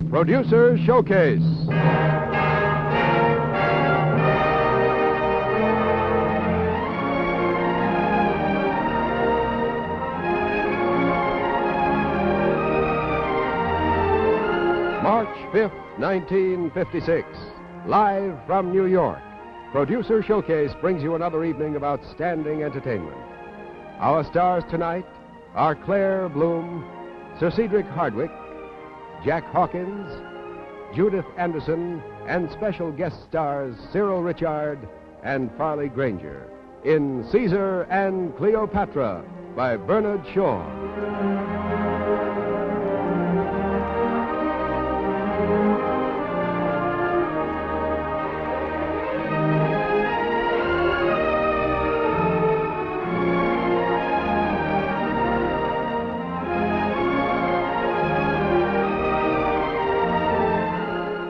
Producer Showcase. March 5th, 1956. Live from New York, Producer Showcase brings you another evening of outstanding entertainment. Our stars tonight are Claire Bloom, Sir Cedric Hardwicke, Jack Hawkins, Judith Anderson, and special guest stars Cyril Ritchard and Farley Granger in Caesar and Cleopatra by Bernard Shaw.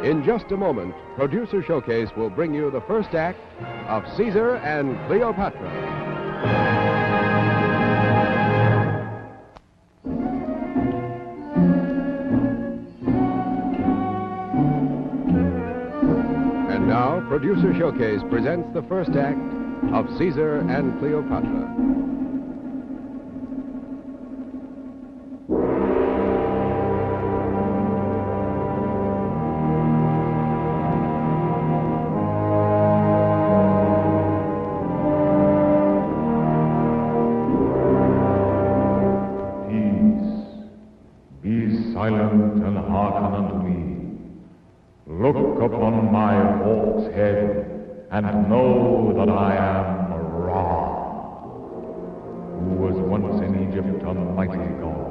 In just a moment, Producer Showcase will bring you the first act of Caesar and Cleopatra. And now, Producer Showcase presents the first act of Caesar and Cleopatra. Silent and hearken unto me. Look upon my hawk's head, and know that I am Ra, who was once in Egypt a mighty god.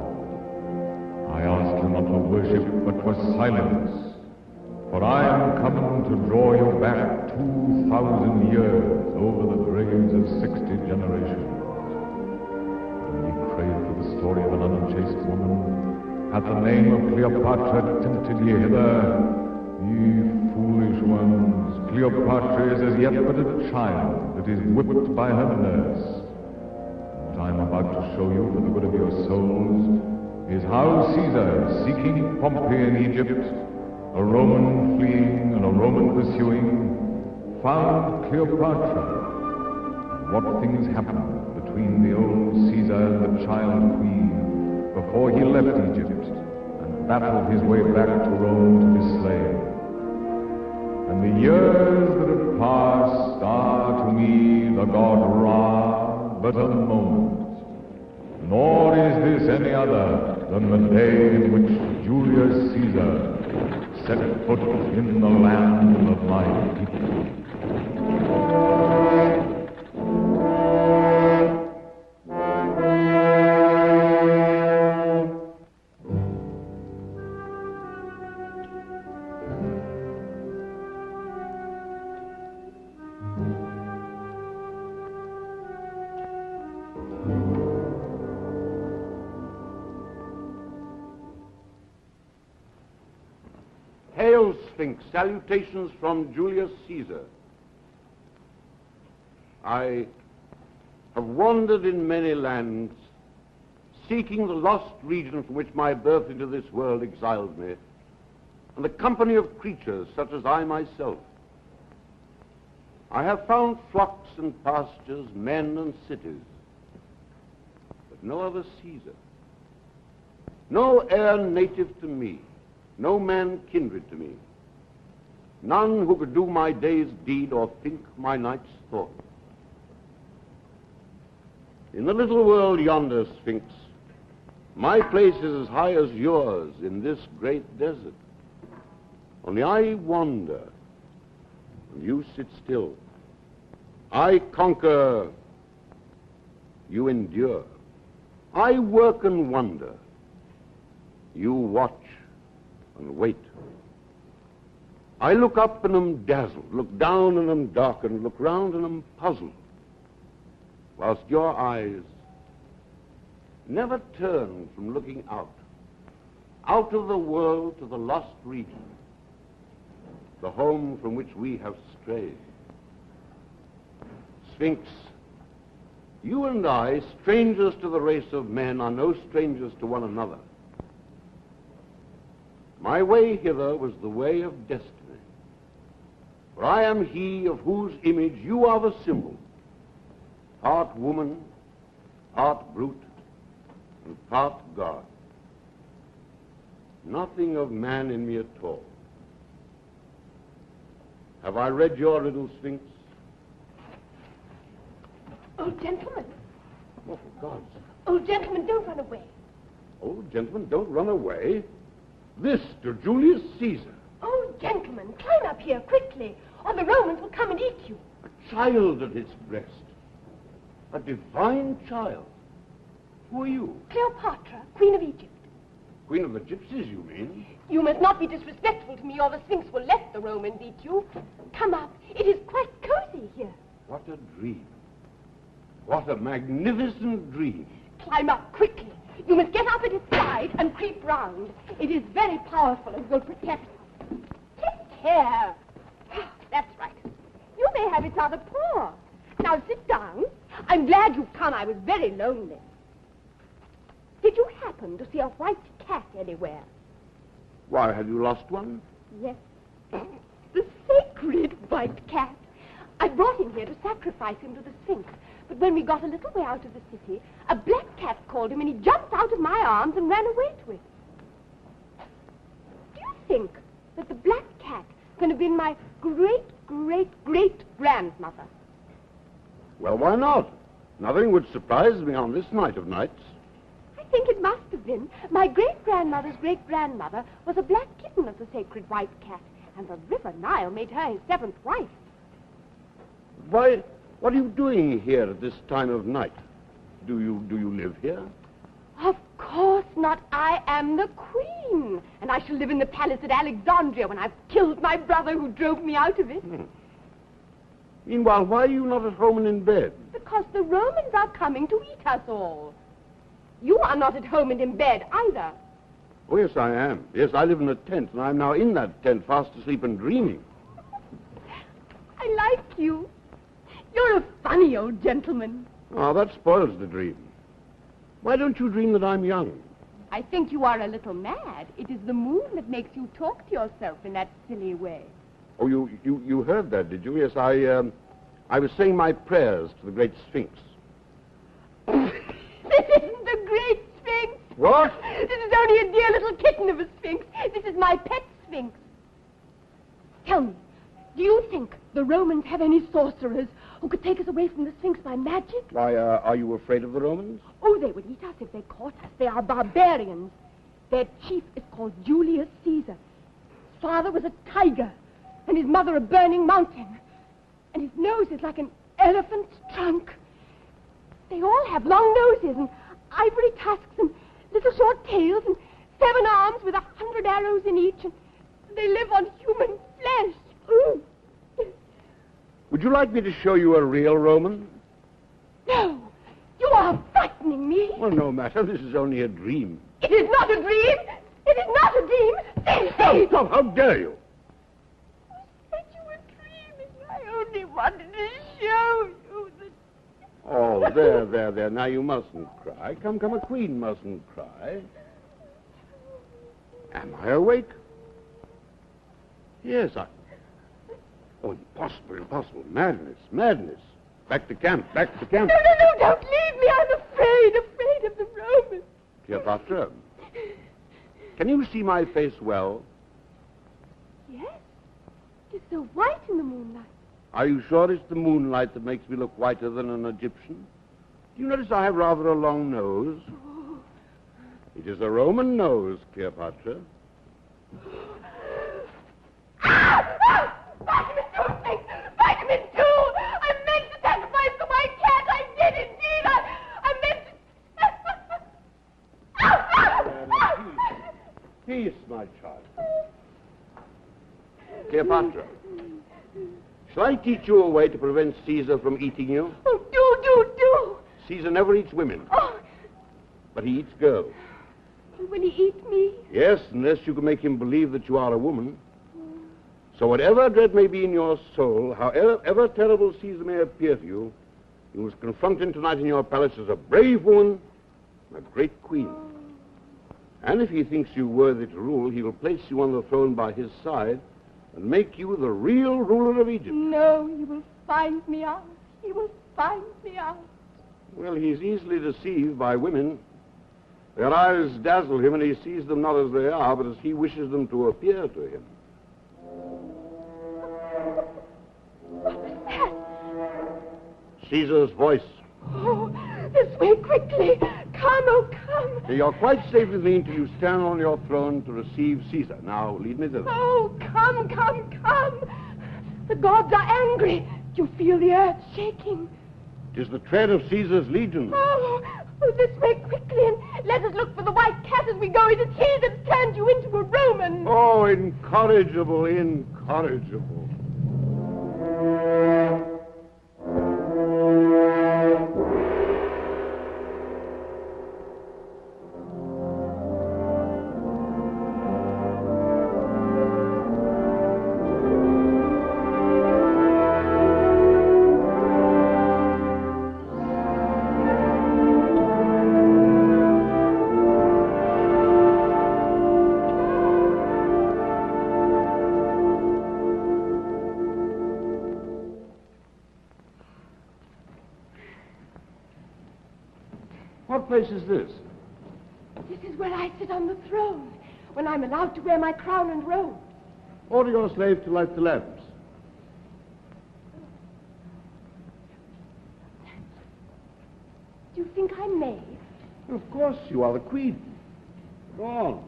I ask you not to worship, but for silence, for I am come to draw you back 2,000 years over the graves of 60 generations. When ye crave for the story of an unchaste woman, at the name of Cleopatra tempted ye hither, ye foolish ones. Cleopatra is as yet but a child that is whipped by her nurse. What I am about to show you for the good of your souls is how Caesar, seeking Pompey in Egypt, a Roman fleeing and a Roman pursuing, found Cleopatra, and what things happened between the old Caesar and the child queen before he left Egypt and battled his way back to Rome to be slain. And the years that have passed are to me, the god Ra, but a moment. Nor is this any other than the day in which Julius Caesar set foot in the land of my people. Hail, Sphinx, salutations from Julius Caesar. I have wandered in many lands, seeking the lost region from which my birth into this world exiled me, and the company of creatures such as I myself. I have found flocks and pastures, men and cities, but no other Caesar. No heir native to me, no man kindred to me, none who could do my day's deed or think my night's thought. In the little world yonder, Sphinx, my place is as high as yours in this great desert. Only I wander, and you sit still. I conquer, you endure. I work and wonder, you watch and wait. I look up and am dazzled, look down and am darkened, look round and am puzzled, whilst your eyes never turn from looking out of the world to the lost region, the home from which we have strayed. Sphinx, you and I, strangers to the race of men, are no strangers to one another. My way hither was the way of destiny. For I am he of whose image you are the symbol. Part woman, part brute, and part God. Nothing of man in me at all. Have I read your little Sphinx? Old gentleman. Oh, for God's sake. Old gentleman, don't run away. Old gentleman, don't run away. This to Julius Caesar. Old gentleman, climb up here quickly, or the Romans will come and eat you. A child at its breast. A divine child. Who are you? Cleopatra, Queen of Egypt. Queen of the Gypsies, you mean? You must not be disrespectful to me, or the Sphinx will let the Romans eat you. Come up. It is quite cozy here. What a dream. What a magnificent dream. Climb up quickly. You must get up at its side and creep round. It is very powerful and will protect us. Take care. That's right. You may have its other paw. Now sit down. I'm glad you've come. I was very lonely. Did you happen to see a white cat anywhere? Why, have you lost one? Yes. The sacred white cat. I brought him here to sacrifice him to the Sphinx. But when we got a little way out of the city, a black cat called him and he jumped out of my arms and ran away to it. Do you think that the black cat can have been my great-great-great-grandmother? Well, why not? Nothing would surprise me on this night of nights. I think it must have been. My great-grandmother's great-grandmother was a black kitten of the sacred white cat, and the river Nile made her his seventh wife. Why, what are you doing here at this time of night? Do you live here? Of course not. I am the queen, and I shall live in the palace at Alexandria when I've killed my brother who drove me out of it. Meanwhile, why are you not at home and in bed? Because the Romans are coming to eat us all. You are not at home and in bed either. Oh, yes, I am. Yes, I live in a tent, and I'm now in that tent, fast asleep and dreaming. I like you. You're a funny old gentleman. Ah, that spoils the dream. Why don't you dream that I'm young? I think you are a little mad. It is the moon that makes you talk to yourself in that silly way. Oh, you heard that, did you? Yes, I was saying my prayers to the great Sphinx. This isn't the great Sphinx. What? This is only a dear little kitten of a Sphinx. This is my pet Sphinx. Tell me, do you think the Romans have any sorcerers who could take us away from the Sphinx by magic? Why, are you afraid of the Romans? Oh, they would eat us if they caught us. They are barbarians. Their chief is called Julius Caesar. His father was a tiger, and his mother a burning mountain. And his nose is like an elephant's trunk. They all have long noses and ivory tusks and little short tails and 7 arms with 100 arrows in each, and they live on human flesh. Ooh. Would you like me to show you a real Roman? No, you are frightening me. Well, no matter. This is only a dream. It is not a dream. It is not a dream. Say, Stop! How dare you? You said you were dreaming. I only wanted to show you that... Oh, there. Now, you mustn't cry. Come, a queen mustn't cry. Am I awake? Yes, Oh, impossible. Madness. Back to camp. No, don't leave me. I'm afraid of the Romans. Cleopatra, can you see my face well? Yes. It's so white in the moonlight. Are you sure it's the moonlight that makes me look whiter than an Egyptian? Do you notice I have rather a long nose? Oh. It is a Roman nose, Cleopatra. Vitamin 2! I meant to sacrifice the white cat! I did indeed! I meant to... Peace, my child. Cleopatra, shall I teach you a way to prevent Caesar from eating you? Oh, do! Caesar never eats women. Oh. But he eats girls. Will he eat me? Yes, unless you can make him believe that you are a woman. So whatever dread may be in your soul, however terrible Caesar may appear to you, you must confront him tonight in your palace as a brave woman and a great queen. And if he thinks you worthy to rule, he will place you on the throne by his side and make you the real ruler of Egypt. No, he will find me out. He will find me out. Well, he's easily deceived by women. Their eyes dazzle him, and he sees them not as they are, but as he wishes them to appear to him. What was that? Caesar's voice. Oh, this way quickly. Come, oh, come. You're quite safe with me until you stand on your throne to receive Caesar. Now, lead me thither. Oh, come, come, come. The gods are angry. You feel the earth shaking. 'Tis the tread of Caesar's legions. Oh, this way quickly, and let us look for the white cat as we go. It is he that turned you into a Roman. Oh, incorrigible, incorrigible. What place is this? This is where I sit on the throne, when I'm allowed to wear my crown and robe. Order your slave to light the lamps. Do you think I may? Of course, you are the queen. Go on.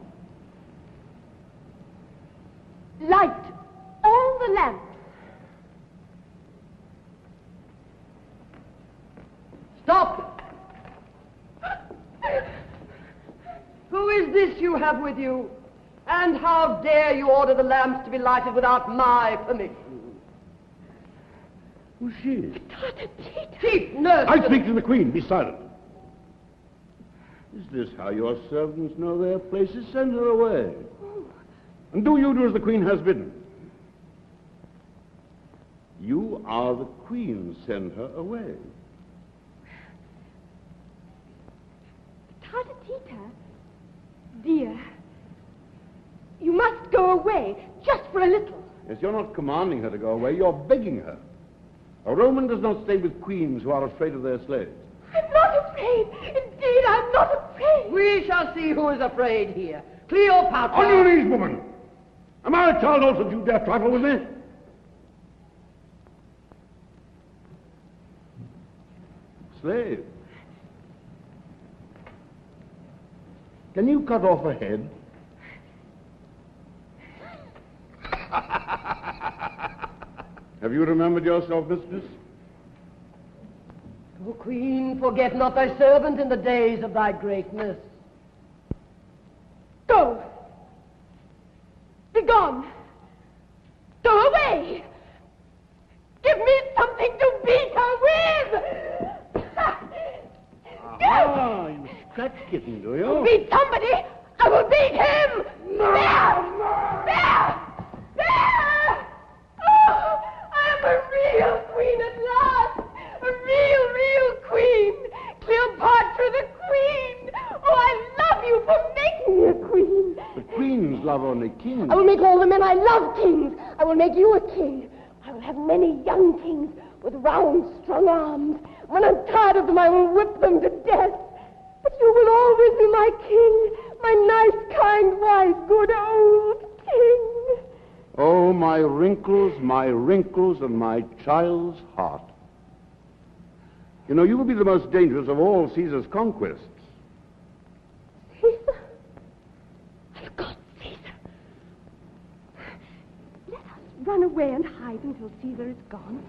Light all the lamps. Stop! Who is this you have with you? And how dare you order the lamps to be lighted without my permission? Who's she? Chief nurse! I speak to the queen. Be silent. Is this how your servants know their places? Send her away. And do you do as the queen has bidden. You are the queen. Send her away. Tita, dear, you must go away, just for a little. Yes, you're not commanding her to go away, you're begging her. A Roman does not stay with queens who are afraid of their slaves. I'm not afraid. Indeed, I'm not afraid. We shall see who is afraid here. Cleopatra. On your knees, woman! Am I a child also that you dare trifle with me? Slave. Can you cut off a head? Have you remembered yourself, mistress? O queen, forget not thy servant in the days of thy greatness. Go. Be gone. Go away. Give me something to beat her with. Ah, you scratch kitten, do you? Beat somebody. I will beat him. No. There. Oh, I am a real queen at last. A real queen. Cleopatra the queen. Oh, I love you for making me a queen. The queens love only kings. I will make all the men I love kings. I will make you a king. I will have many young kings with round, strong arms. When I'm tired of them, I will whip them to death. But you will always be my king, my nice, kind, wise, good old king. Oh, my wrinkles, and my child's heart. You know, you will be the most dangerous of all Caesar's conquests. Caesar? I've got Caesar. Let us run away and hide until Caesar is gone.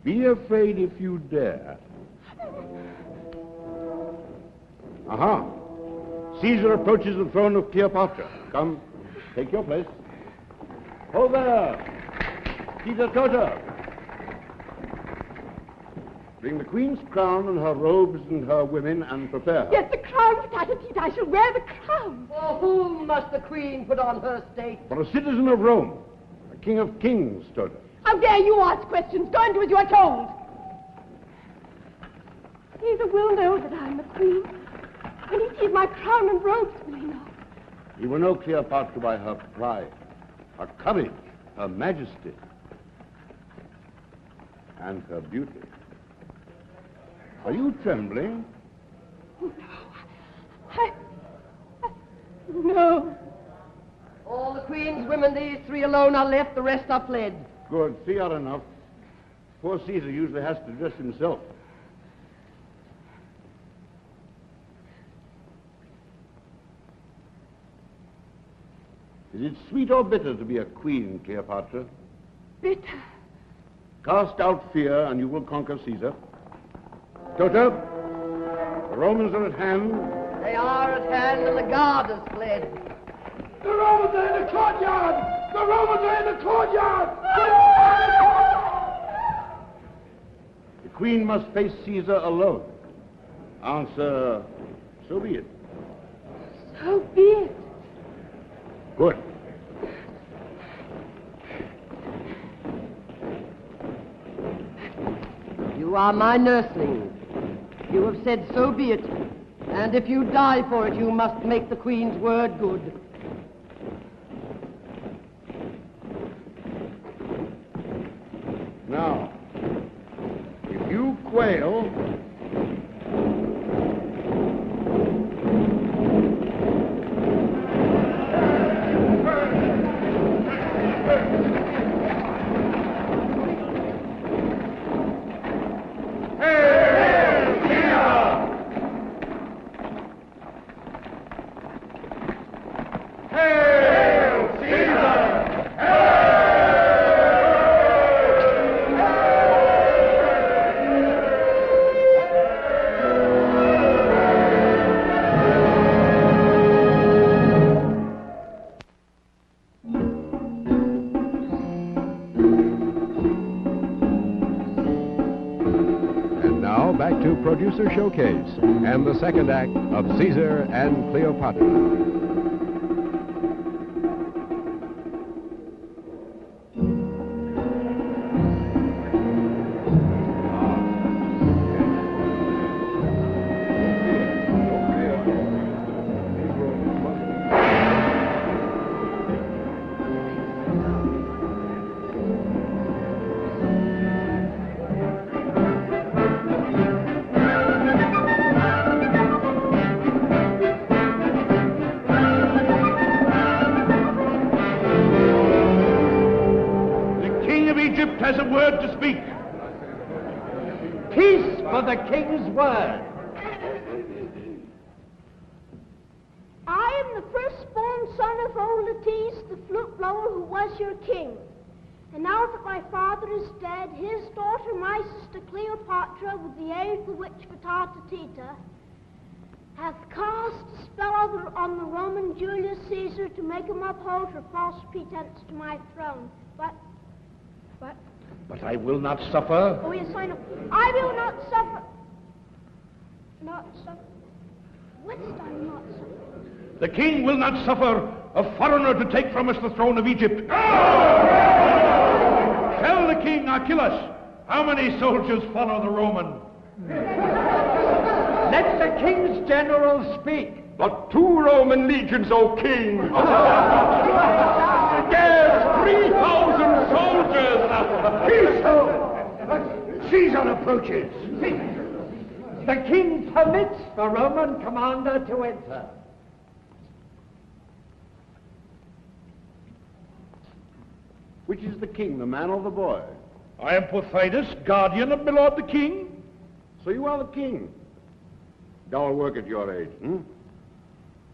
Be afraid if you dare. Aha! Caesar approaches the throne of Cleopatra. Come, take your place. Hold there! Caesar Tota! Bring the queen's crown and her robes and her women and prepare her. Yes, the crown, Tita. I shall wear the crown. For whom must the queen put on her state? For a citizen of Rome, a king of kings, Tota. How dare you ask questions? Go and do as you are told. Caesar will know that I'm the queen. When he sees my crown and robes, will he not? You will know Cleopatra by her pride, her courage, her majesty, and her beauty. Are you trembling? No. All the Queen's women, these 3 alone are left, the rest are fled. Good, 3 are enough. Poor Caesar usually has to dress himself. Is it sweet or bitter to be a queen, Cleopatra? Bitter. Cast out fear and you will conquer Caesar. Toto, the Romans are at hand. They are at hand and the guard has fled. The Romans are in the courtyard! The Romans are in the courtyard! The queen must face Caesar alone. Answer, so be it. So be it. Good. You are my nursling. You have said so be it. And if you die for it, you must make the Queen's word good. Now, if you quail... Producer Showcase and the second act of Caesar and Cleopatra. Has a word to speak. Peace for the king's word. I am the firstborn son of old Latis, the flute blower who was your king. And now that my father is dead, his daughter, my sister Cleopatra, with the aid of the witch Tita, hath cast a spell on the Roman Julius Caesar to make him uphold her false pretense to my throne. But I will not suffer. Oh, yes, I know. I will not suffer. Not suffer. What did I not suffer? The king will not suffer a foreigner to take from us the throne of Egypt. Tell the king, Achilles, how many soldiers follow the Roman? Let the king's general speak. But 2 Roman legions, O king. Yes, 3,000 soldiers. Peace. Caesar approaches. The king permits the Roman commander to enter. Which is the king, the man or the boy? I am Pothinus, guardian of my lord the king. So you are the king. Dull work at your age,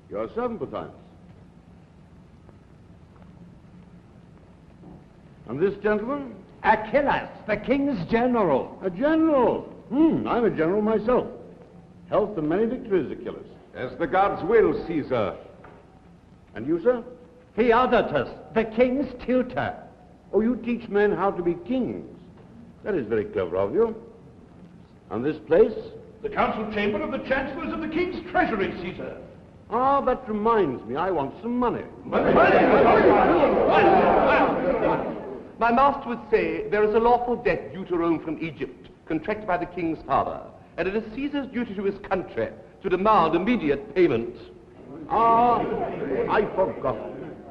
Your servant, Pothinus. And this gentleman? Achilles, the king's general. A general? I'm a general myself. Health and many victories, Achilles. As the gods will, Caesar. And you, sir? Theodotus, the king's tutor. Oh, you teach men how to be kings. That is very clever of you. And this place? The council chamber of the chancellors of the king's treasury, Caesar. Ah, that reminds me, I want some money. My master would say there is a lawful debt due to Rome from Egypt, contracted by the king's father, and it is Caesar's duty to his country to demand immediate payment. I forgot.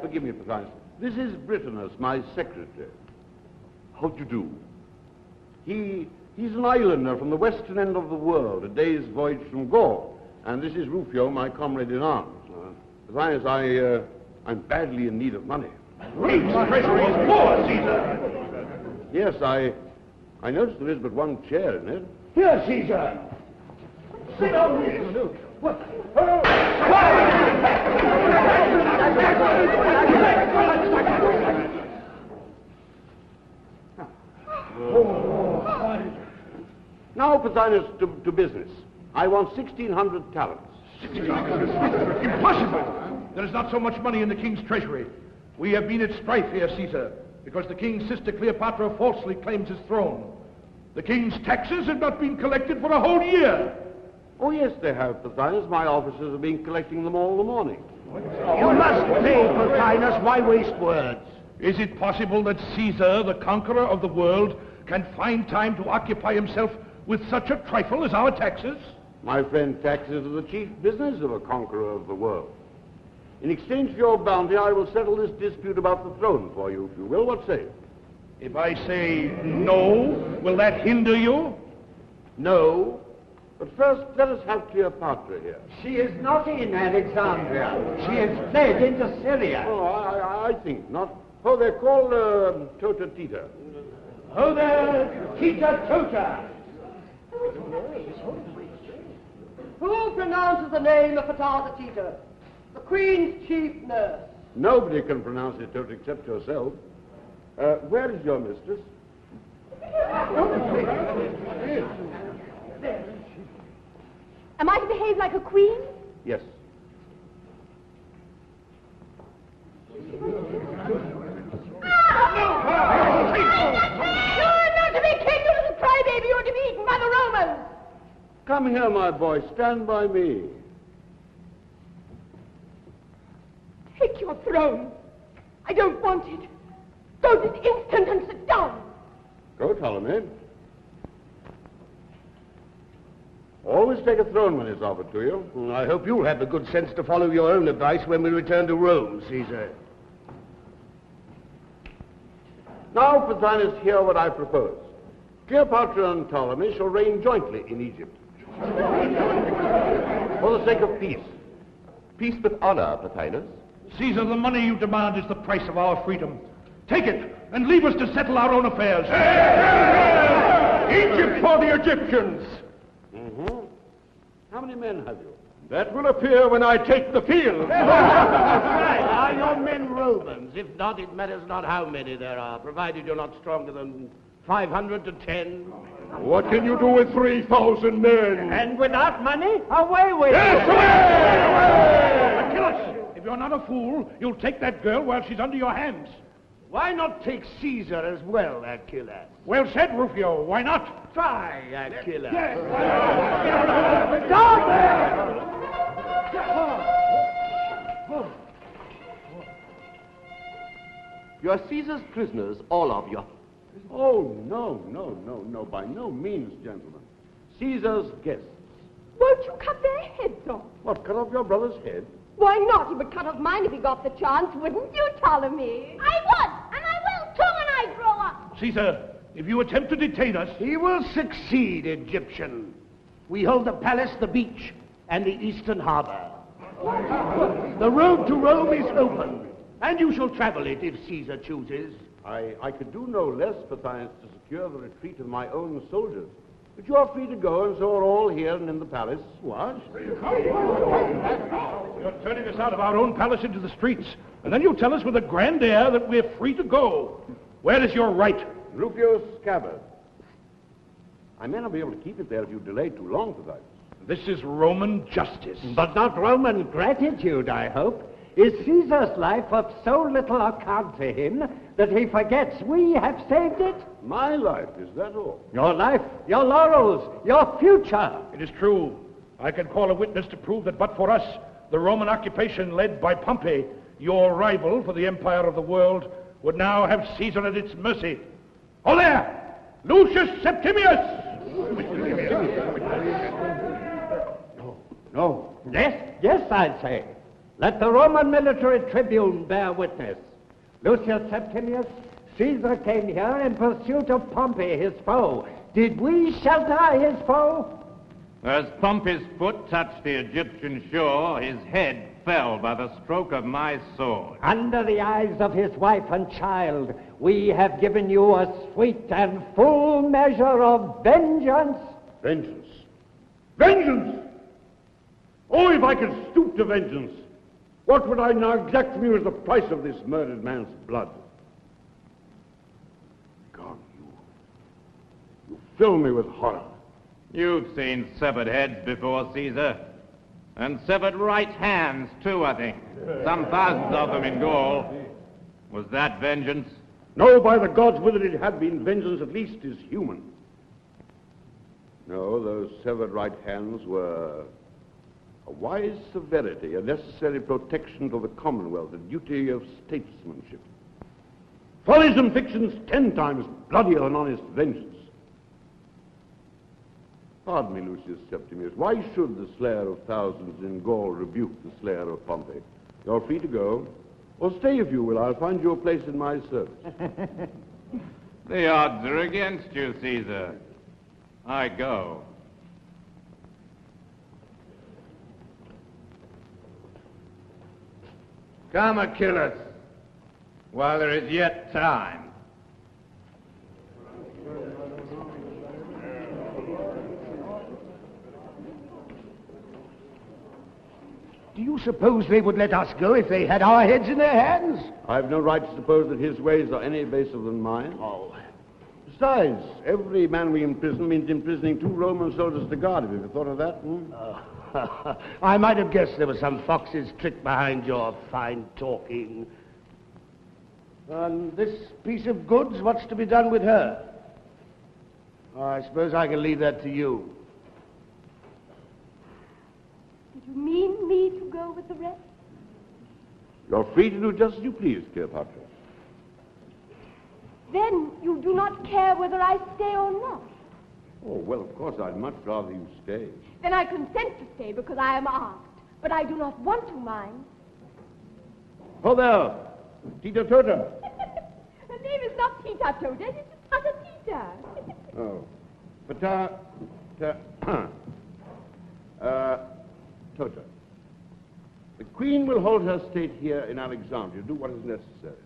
Forgive me, Pothinus. This is Brittonus, my secretary. How do you do? He's an islander from the western end of the world, a day's voyage from Gaul. And this is Rufio, my comrade in arms. Pothinus, I'm badly in need of money. King's treasury is poor, Caesar. Yes, I notice there is but one chair in it. Here, Caesar. Sit down here. Now, Pothinus, to business. I want 1,600 talents. Impossible! There is not so much money in the king's treasury. We have been at strife here, Caesar, because the king's sister Cleopatra falsely claims his throne. The king's taxes have not been collected for a whole year. Oh, yes, they have, Pothinus. My officers have been collecting them all the morning. You must pay, Pothinus. Why waste words? Is it possible that Caesar, the conqueror of the world, can find time to occupy himself with such a trifle as our taxes? My friend, taxes are the chief business of a conqueror of the world. In exchange for your bounty, I will settle this dispute about the throne for you, if you will. What say you? If I say no, will that hinder you? No. But first, let us have Cleopatra here. She is not in Alexandria. She has fled into Syria. Oh, I think not. Oh, they're called Tota Tita. Oh, there, Tita Tota. Who pronounces the name of Fatata Tita, the Queen's chief nurse? Nobody can pronounce it, Tota, except yourself. Where is your mistress? Am I to behave like a queen? Yes. You're not to be king, you little crybaby. You're to be eaten by the Romans. Come here, my boy. Stand by me. Take your throne. I don't want it. Go this instant and sit down. Go, Ptolemy. Always take a throne when it's offered to you. I hope you'll have the good sense to follow your own advice when we return to Rome, Caesar. Now, Pothinus, hear what I propose. Cleopatra and Ptolemy shall reign jointly in Egypt. For the sake of peace. Peace with honor, Pothinus. Caesar, the money you demand is the price of our freedom. Take it, and leave us to settle our own affairs. Egypt for the Egyptians! How many men have you? That will appear when I take the field. Are your men Romans? If not, it matters not how many there are, provided you're not stronger than 500 to 10. What can you do with 3,000 men? And without money, away with Yes, away! Achilles, if you're not a fool, you'll take that girl while she's under your hands. Why not take Caesar as well, Achilles? Well said, Rufio. Why not? Try, Achilles. Down there! You are Caesar's prisoners, all of you. Oh, no, by no means, gentlemen. Caesar's guests. Won't you cut their heads off? What, cut off your brother's head? Why not? He would cut off mine if he got the chance, wouldn't you, Ptolemy? I would, and I will too when I grow up. Caesar, if you attempt to detain us... He will succeed, Egyptian. We hold the palace, the beach, and the eastern harbor. The road to Rome is open, and you shall travel it if Caesar chooses. I could do no less, Pothinus, to secure the retreat of my own soldiers. But you are free to go, and so are all here and in the palace. What? You're turning us out of our own palace into the streets, and then you tell us with a grand air that we're free to go. Where is your right? Rufio's scabbard. I may not be able to keep it there if you delay too long, Pothinus. This is Roman justice. But not Roman gratitude, I hope. Is Caesar's life of so little account to him that he forgets we have saved it? My life, is that all? Your life, your laurels, your future. It is true. I can call a witness to prove that but for us, the Roman occupation led by Pompey, your rival for the empire of the world, would now have Caesar at its mercy. Oh, there! Lucius Septimius! No. Yes, I'd say. Let the Roman military tribune bear witness. Lucius Septimius, Caesar came here in pursuit of Pompey, his foe. Did we shelter his foe? As Pompey's foot touched the Egyptian shore, his head fell by the stroke of my sword. Under the eyes of his wife and child, we have given you a sweet and full measure of vengeance. Vengeance? Vengeance! Oh, if I could stoop to vengeance, what would I now exact from you as the price of this murdered man's blood? God, you fill me with horror. You've seen severed heads before, Caesar. And severed right hands, too, I think. Some thousands of them in Gaul. Was that vengeance? No, by the gods, whether it had been vengeance, at least is human. No, those severed right hands were a wise severity, a necessary protection to the Commonwealth, a duty of statesmanship. Follies and fictions 10 times bloodier than honest vengeance. Pardon me, Lucius Septimius, why should the slayer of thousands in Gaul rebuke the slayer of Pompey? You're free to go, or stay if you will. I'll find you a place in my service. The odds are against you, Caesar. I go. Come, Achilles, while there is yet time. Do you suppose they would let us go if they had our heads in their hands? I've no right to suppose that his ways are any baser than mine. Oh. Besides, every man we imprison means imprisoning 2 Roman soldiers to guard him. Have you thought of that? I might have guessed there was some fox's trick behind your fine talking. And this piece of goods, what's to be done with her? I suppose I can leave that to you. Did you mean me to go with the rest? You're free to do just as you please, Cleopatra. Then you do not care whether I stay or not. Oh, well, of course, I'd much rather you stay. Then I consent to stay because I am asked. But I do not want to mind. Oh, there! Tita Tota! Her name is not Tita Tota, it is Tata Tita. Oh. Tota. The Queen will hold her state here in Alexandria. Do what is necessary.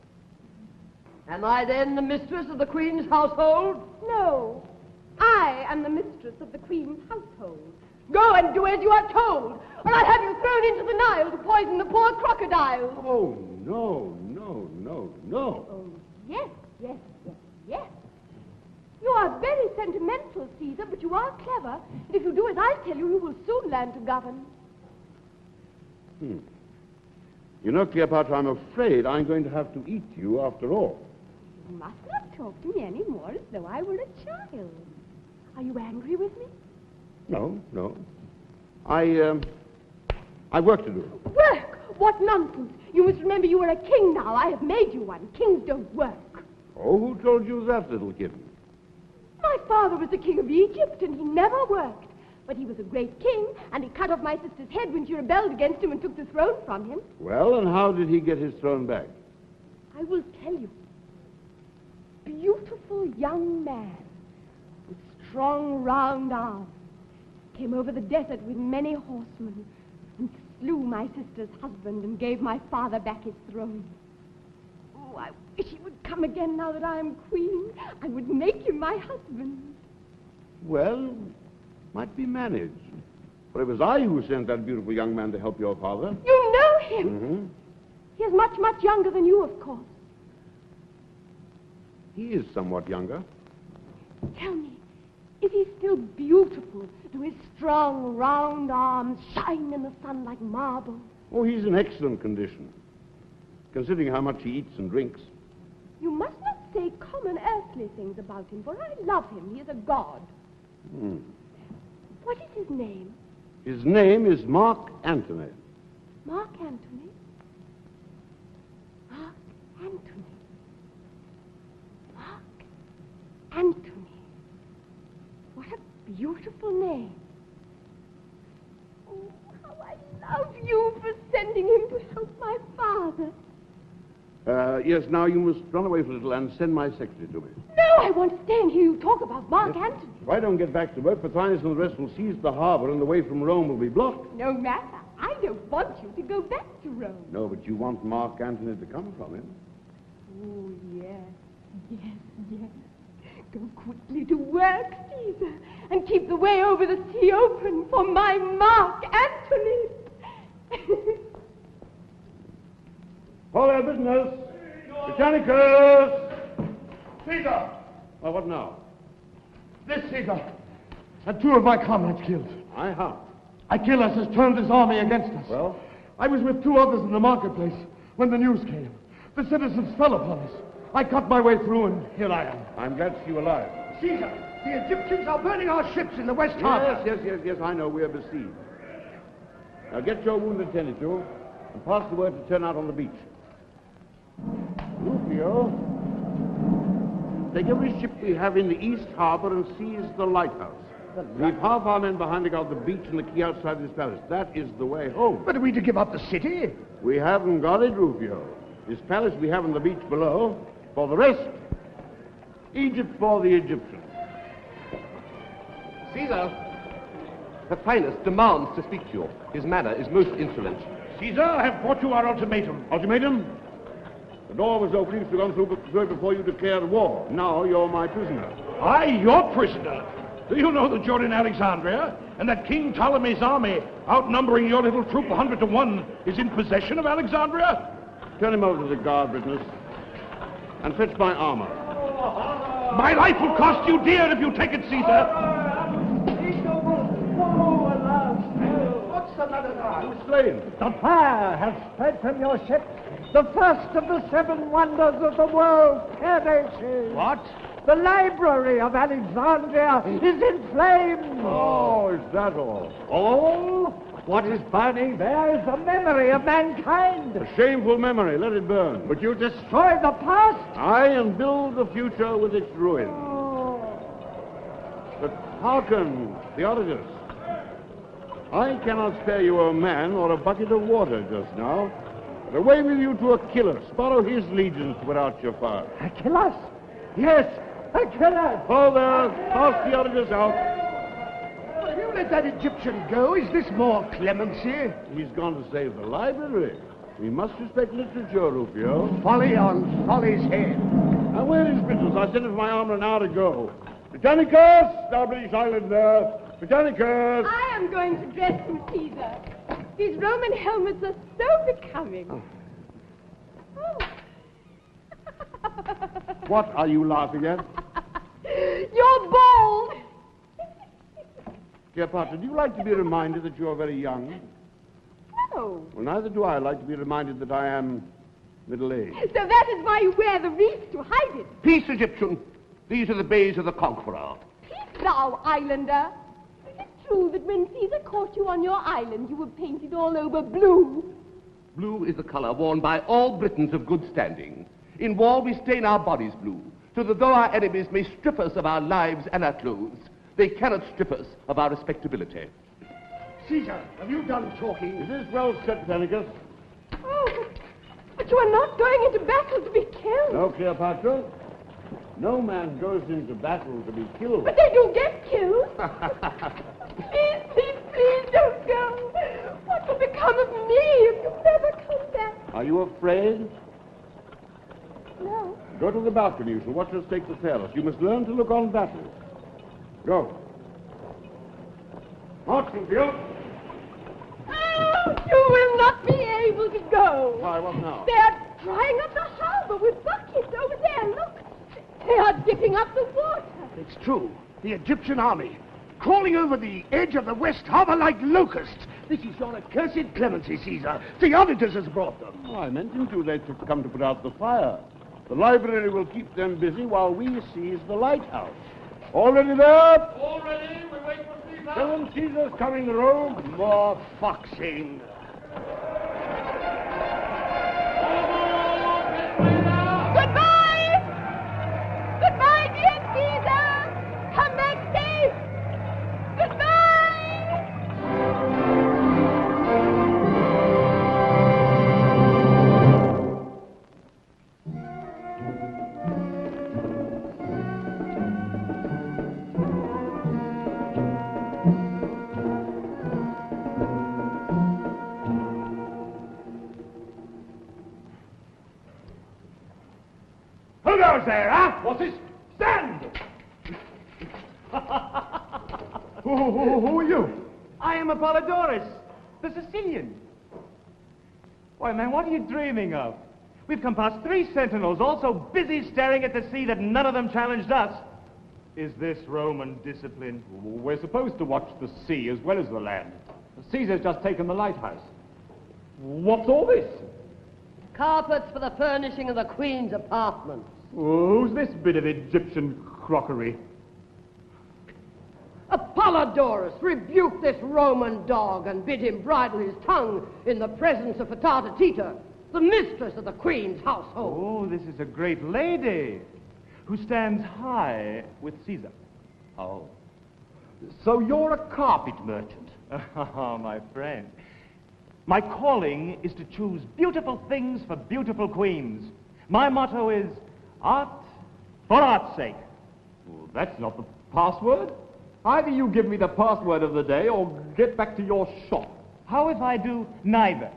Am I then the mistress of the Queen's household? No. I am the mistress of the Queen's household. Go and do as you are told, or I'll have you thrown into the Nile to poison the poor crocodiles. Oh, no, no, no, no. Oh, yes, yes, yes, yes. You are very sentimental, Caesar, but you are clever, and if you do as I tell you, you will soon learn to govern. You know, Cleopatra, I'm afraid I'm going to have to eat you after all. You must not talk to me any more as though I were a child. Are you angry with me? No, no. I've work to do. Work? What nonsense. You must remember you are a king now. I have made you one. Kings don't work. Oh, who told you that, little kitten? My father was the king of Egypt, and he never worked. But he was a great king, and he cut off my sister's head when she rebelled against him and took the throne from him. Well, and how did he get his throne back? I will tell you. Beautiful young man with strong, round arms came over the desert with many horsemen and slew my sister's husband and gave my father back his throne. Oh, I wish he would come again now that I am queen. I would make him my husband. Well, might be managed. For it was I who sent that beautiful young man to help your father. You know him? Mm-hmm. He is much, much younger than you, of course. He is somewhat younger. Tell me, is he still beautiful? Do his strong, round arms shine in the sun like marble? Oh, he's in excellent condition, considering how much he eats and drinks. You must not say common earthly things about him, for I love him. He is a god. What is his name? His name is Mark Antony. Mark Antony? Mark Antony. Mark Antony. What a beautiful name. Oh, how I love you for sending him to killed my father. Yes, now you must run away for a little and send my secretary to me. No, I want to stay and hear you talk about Mark Antony. If I don't get back to work, Petronius and the rest will seize the harbor and the way from Rome will be blocked. No matter. I don't want you to go back to Rome. No, but you want Mark Antony to come from him. Oh, yes. Go quickly to work, Caesar, and keep the way over the sea open for my Mark Antony. Hold their business. Britannicus! Caesar! Well, what now? This Caesar had 2 of my comrades killed. Aye, how? Achilles has turned his army against us. Well? I was with 2 others in the marketplace when the news came. The citizens fell upon us. I cut my way through, and here I am. I'm glad to see you alive. Caesar, the Egyptians are burning our ships in the West Harbor. Yes, I know. We are besieged. Now get your wound attended to, and pass the word to turn out on the beach. Rufio, take every ship we have in the East Harbor and seize the lighthouse. Leave half our men behind to guard the beach and the key outside this palace. That is the way home. But are we to give up the city? We haven't got it, Rufio. This palace we have on the beach below. For the rest, Egypt for the Egyptians. Caesar, Her Highness demands to speak to you. His manner is most insolent. Caesar, I have brought you our ultimatum. Ultimatum? The door was open. You should have gone through it before you declared war. Now you're my prisoner. I, your prisoner? Do you know that you're in Alexandria, and that King Ptolemy's army, outnumbering your little troop 100 to 1, is in possession of Alexandria? Turn him over to the guard, witness, and fetch my armor. My life will cost you dear if you take it, Caesar. What's the matter now? Who's slain? The fire has spread from your ship. The first of the 7 wonders of the world perishes. What? The library of Alexandria is in flames. Oh, is that all? All? What is burning there is the memory of mankind. A shameful memory. Let it burn. But you destroy the past. Aye, and build the future with its ruin. But hearken, Theodotus. I cannot spare you a man or a bucket of water just now. But away with you to Achilles. Borrow his legions to put out your fire. Achilles? Yes, Achilles. Hold there. Pass Theodotus out. Will you let that Egyptian go? Is this more clemency? He's gone to save the library. We must respect literature, Rufio. Folly on folly's head. Now, where is business? I sent it for my armor an hour ago. Britannicus! Thou British Islander! Britannicus! I am going to dress him, Caesar. These Roman helmets are so becoming. Oh. What are you laughing at? You're bald. Cleopatra, do you like to be reminded that you are very young? No. Well, neither do I like to be reminded that I am middle-aged. So that is why you wear the wreath to hide it. Peace, Egyptian. These are the bays of the conqueror. Peace thou, islander. Is it true that when Caesar caught you on your island, you were painted all over blue? Blue is the color worn by all Britons of good standing. In war, we stain our bodies blue, so that though our enemies may strip us of our lives and our clothes, they cannot strip us of our respectability. Caesar, have you done talking? Is this well said, Britannicus? Oh, but you are not going into battle to be killed. No, Cleopatra. No man goes into battle to be killed. But they do get killed. Please, don't go. What will become of me if you never come back? Are you afraid? No. Go to the balcony. You shall watch us take the palace. You must learn to look on battle. Go. March, Rufio. Oh, you will not be able to go. Why, what now? They are drying up the harbor with buckets over there. Look. They are dipping up the water. It's true. The Egyptian army, crawling over the edge of the West Harbor like locusts. This is your accursed clemency, Caesar. Theodotus has brought them. Oh, I meant him to. They to come to put out the fire. The library will keep them busy while we seize the lighthouse. All ready there? All ready. We wait for Caesar. Tell them Caesar's coming to Rome. More foxing. Goodbye! Goodbye, dear Caesar! Come back safe! Goodbye! there, huh? What's this? Stand! Who are you? I am Apollodorus, the Sicilian. Why, man, what are you dreaming of? We've come past 3 sentinels, all so busy staring at the sea that none of them challenged us. Is this Roman discipline? We're supposed to watch the sea as well as the land. Caesar's just taken the lighthouse. What's all this? Carpets for the furnishing of the Queen's apartments. Who's this bit of Egyptian crockery? Apollodorus, rebuke this Roman dog and bid him bridle his tongue in the presence of Tita, the mistress of the Queen's household. Oh, this is a great lady who stands high with Caesar. Oh. So you're a carpet merchant? Oh, my friend. My calling is to choose beautiful things for beautiful queens. My motto is art for art's sake. Well, that's not the password. Either you give me the password of the day or get back to your shop. How if I do neither?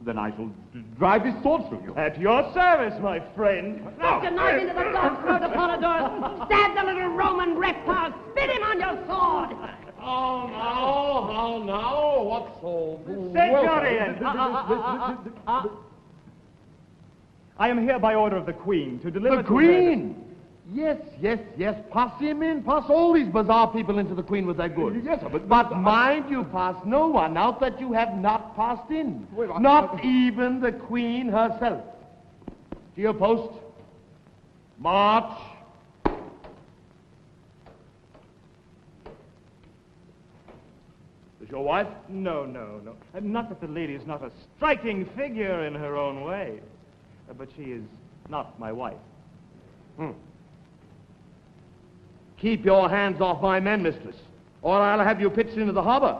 Then I shall drive this sword through you. At your service, my friend. Thrust a knife into the dog's throat, Apollodorus. Stab the little Roman reptile. Spit him on your sword. Oh, now, what's so... Centurion! I am here by order of the Queen to deliver... The Queen? Yes. Pass him in. Pass all these bizarre people into the Queen with their goods. Yes, sir, but mind you, pass no one out that you have not passed in. Not even the Queen herself. To your post. March. Is your wife? No. Not that the lady is not a striking figure in her own way. But she is not my wife. Keep your hands off my men, mistress, or I'll have you pitched into the harbor.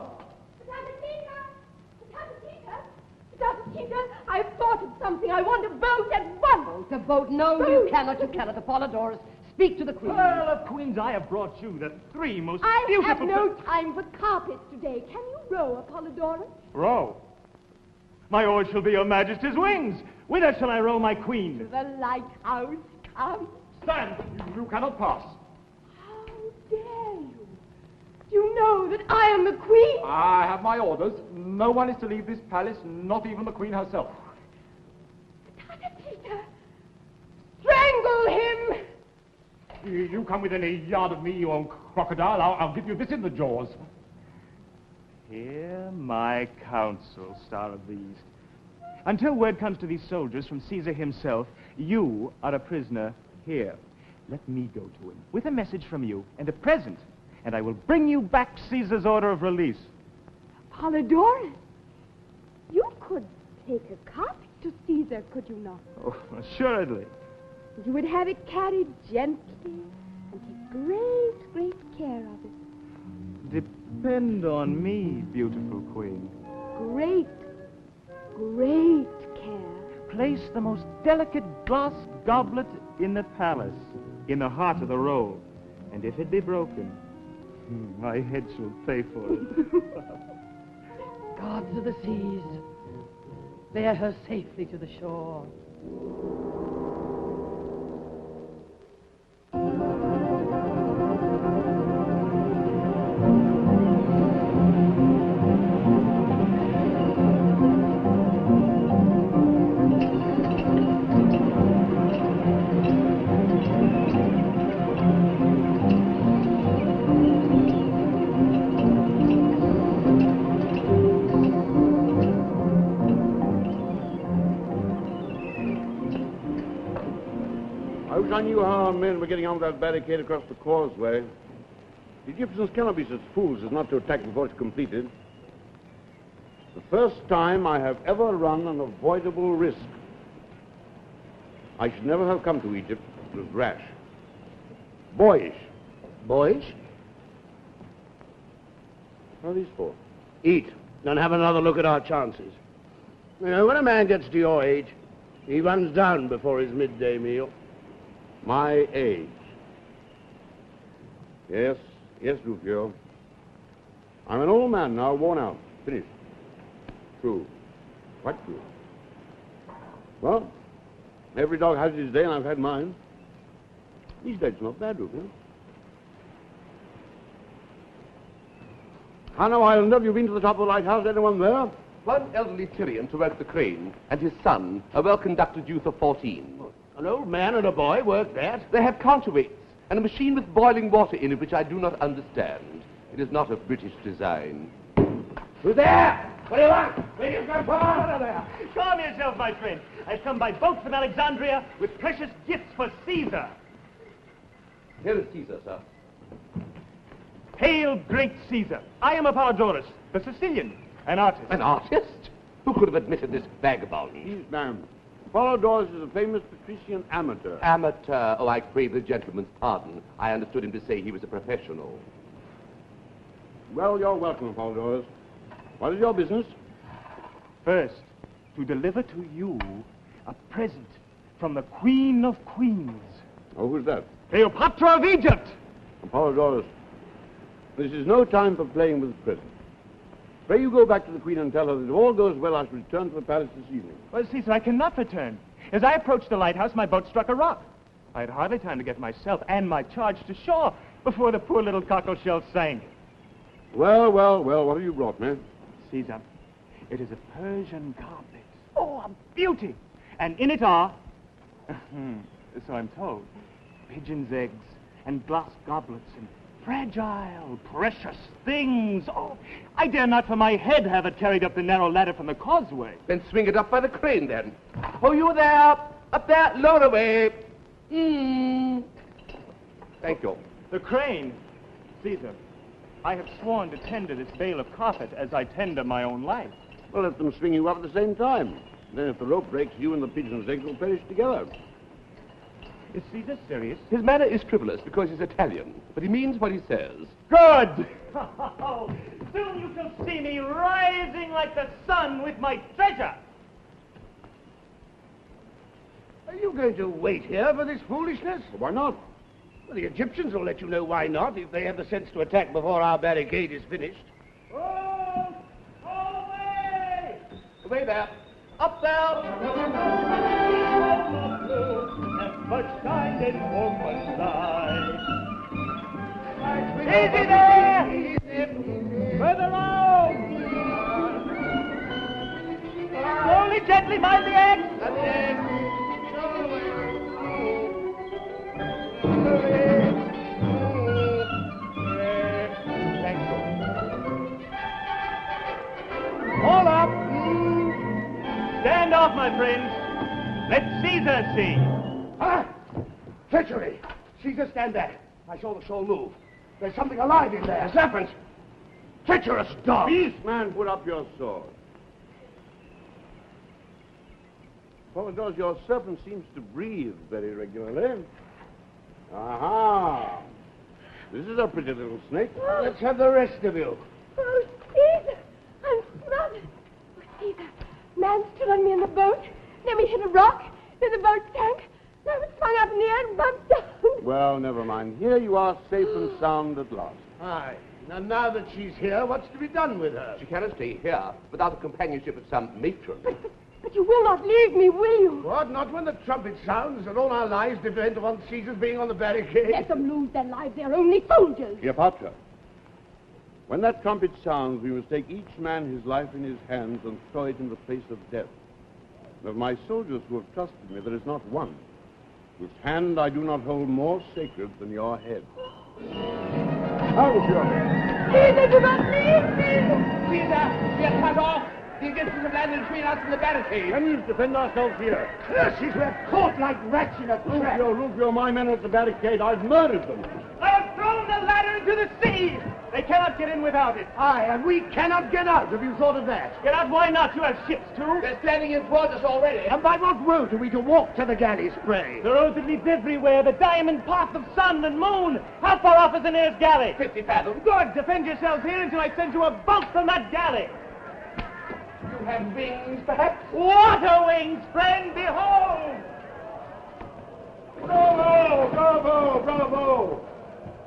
Tita, I've thought of something. I want a boat at once. The boat? No, you cannot, Apollodorus. Speak to the Queen. Pearl of Queens, I have brought you the 3 most I beautiful... have no time for carpets today. Can you row, Apollodorus? Row? My oars shall be your Majesty's wings. Whither shall I row my Queen? To the lighthouse, come. Stand! You cannot pass. How dare you? Do you know that I am the Queen? I have my orders. No one is to leave this palace, not even the Queen herself. Tita, strangle him! You come within a yard of me, you old crocodile. I'll give you this in the jaws. Hear my counsel, Star of the East. Until word comes to these soldiers from Caesar himself, you are a prisoner here. Let me go to him with a message from you and a present, and I will bring you back Caesar's order of release. Apollodorus, you could take a carpet to Caesar, could you not? Oh, assuredly. You would have it carried gently and take great, great care of it. Depend on me, beautiful Queen. Great, great care. Place the most delicate glass goblet in the palace, in the heart of the roll. And if it be broken, my head shall pay for it. Gods of the seas, bear her safely to the shore. I knew how our men were getting on with that barricade across the causeway. The Egyptians cannot be such fools as not to attack before it's completed. The first time I have ever run an avoidable risk. I should never have come to Egypt. It was rash. Boyish. Boys? What are these for? Eat, and have another look at our chances. You know, when a man gets to your age, he runs down before his midday meal. My age. Yes, Rufio. I'm an old man now, worn out. Finished. True. Quite true. Well, every dog has his day, and I've had mine. These days, not bad, Rupert. Hannah Islander, have you been to the top of the lighthouse? Anyone there? One elderly Tyrian to work the crane, and his son, a well-conducted youth of 14. An old man and a boy work that? They have counterweights, and a machine with boiling water in it, which I do not understand. It is not of British design. Who's there? What do you want? Where you come from? Calm yourself, my friend. I've come by boat from Alexandria with precious gifts for Caesar. Here is Caesar, sir. Hail, great Caesar. I am Apollodorus, the Sicilian, an artist. An artist? Who could have admitted this vagabond? Please, ma'am. Apollodorus is a famous patrician amateur. Amateur? Oh, I crave the gentleman's pardon. I understood him to say he was a professional. Well, you're welcome, Apollodorus. What is your business? First, to deliver to you a present from the Queen of Queens. Oh, who's that? Cleopatra of Egypt! Apollodorus, this is no time for playing with presents. Pray you go back to the Queen and tell her that if all goes well, I shall return to the palace this evening. Well, Caesar, I cannot return. As I approached the lighthouse, my boat struck a rock. I had hardly time to get myself and my charge to shore before the poor little cockleshell sank. Well, what have you brought me? Caesar, it is a Persian carpet. Oh, a beauty! And in it are, so I'm told, pigeons' eggs and glass goblets and fragile, precious things. Oh, I dare not for my head have it carried up the narrow ladder from the causeway. Then swing it up by the crane, then. Oh, you there! Up there, lower away. Thank you. The crane, Caesar. I have sworn to tender this bale of carpet as I tender my own life. Well, let them swing you up at the same time. Then if the rope breaks, you and the pigeon's eggs will perish together. Is Caesar serious? His manner is frivolous because he's Italian, but he means what he says. Good! Soon you shall see me rising like the sun with my treasure. Are you going to wait here for this foolishness? Well, why not? Well, the Egyptians will let you know why not if they have the sense to attack before our barricade is finished. Oh! Away! Away there. Up there! Much time in woman's life. Easy there! Further on! Slowly, gently, mind the eggs! And the eggs. Thank you. All up! Stand off, my friends. Let Caesar see. Ah! Treachery! Caesar, stand back. I saw the shoal move. There's something alive in there. Serpent! Treacherous dog! Peace, man, put up your sword. Apollodorus, your serpent seems to breathe very regularly. Aha! This is a pretty little snake. Let's have the rest of you. Oh, Caesar! I'm smothered. Oh, Caesar, man stood on me in the boat. Then we hit a rock. Then the boat sank. Then I was swung up in the air and bumped down. Well, never mind. Here you are, safe and sound at last. Aye. Now that she's here, what's to be done with her? She cannot stay here without the companionship of some matron. But you will not leave me, will you? What? Not when the trumpet sounds and all our lives depend upon Caesar's being on the barricade? Let them lose their lives. They're only soldiers. Cleopatra, when that trumpet sounds, we must take each man his life in his hands and throw it in the face of death. Of my soldiers who have trusted me, there is not one whose hand I do not hold more sacred than your head. How is your head? Caesar, do not leave me! Caesar, we are cut off. The Egyptians have landed between us and the barricade. Can we defend ourselves here? Curses, we're caught like rats in a trap. Rufio, my men are at the barricade. I've murdered them. I have thrown the ladder into the sea. They cannot get in without it. Aye, and we cannot get out. Have you thought of that? Get out? Why not? You have ships, too. They're standing in towards us already. And by what road are we to walk to the galley spray? The road that leads everywhere, the diamond path of sun and moon. How far off is the nearest galley? 50 fathoms. Good. Defend yourselves here until I send you a bolt from that galley. You have wings, perhaps? Water wings, friend, behold! Bravo! Bravo! Bravo!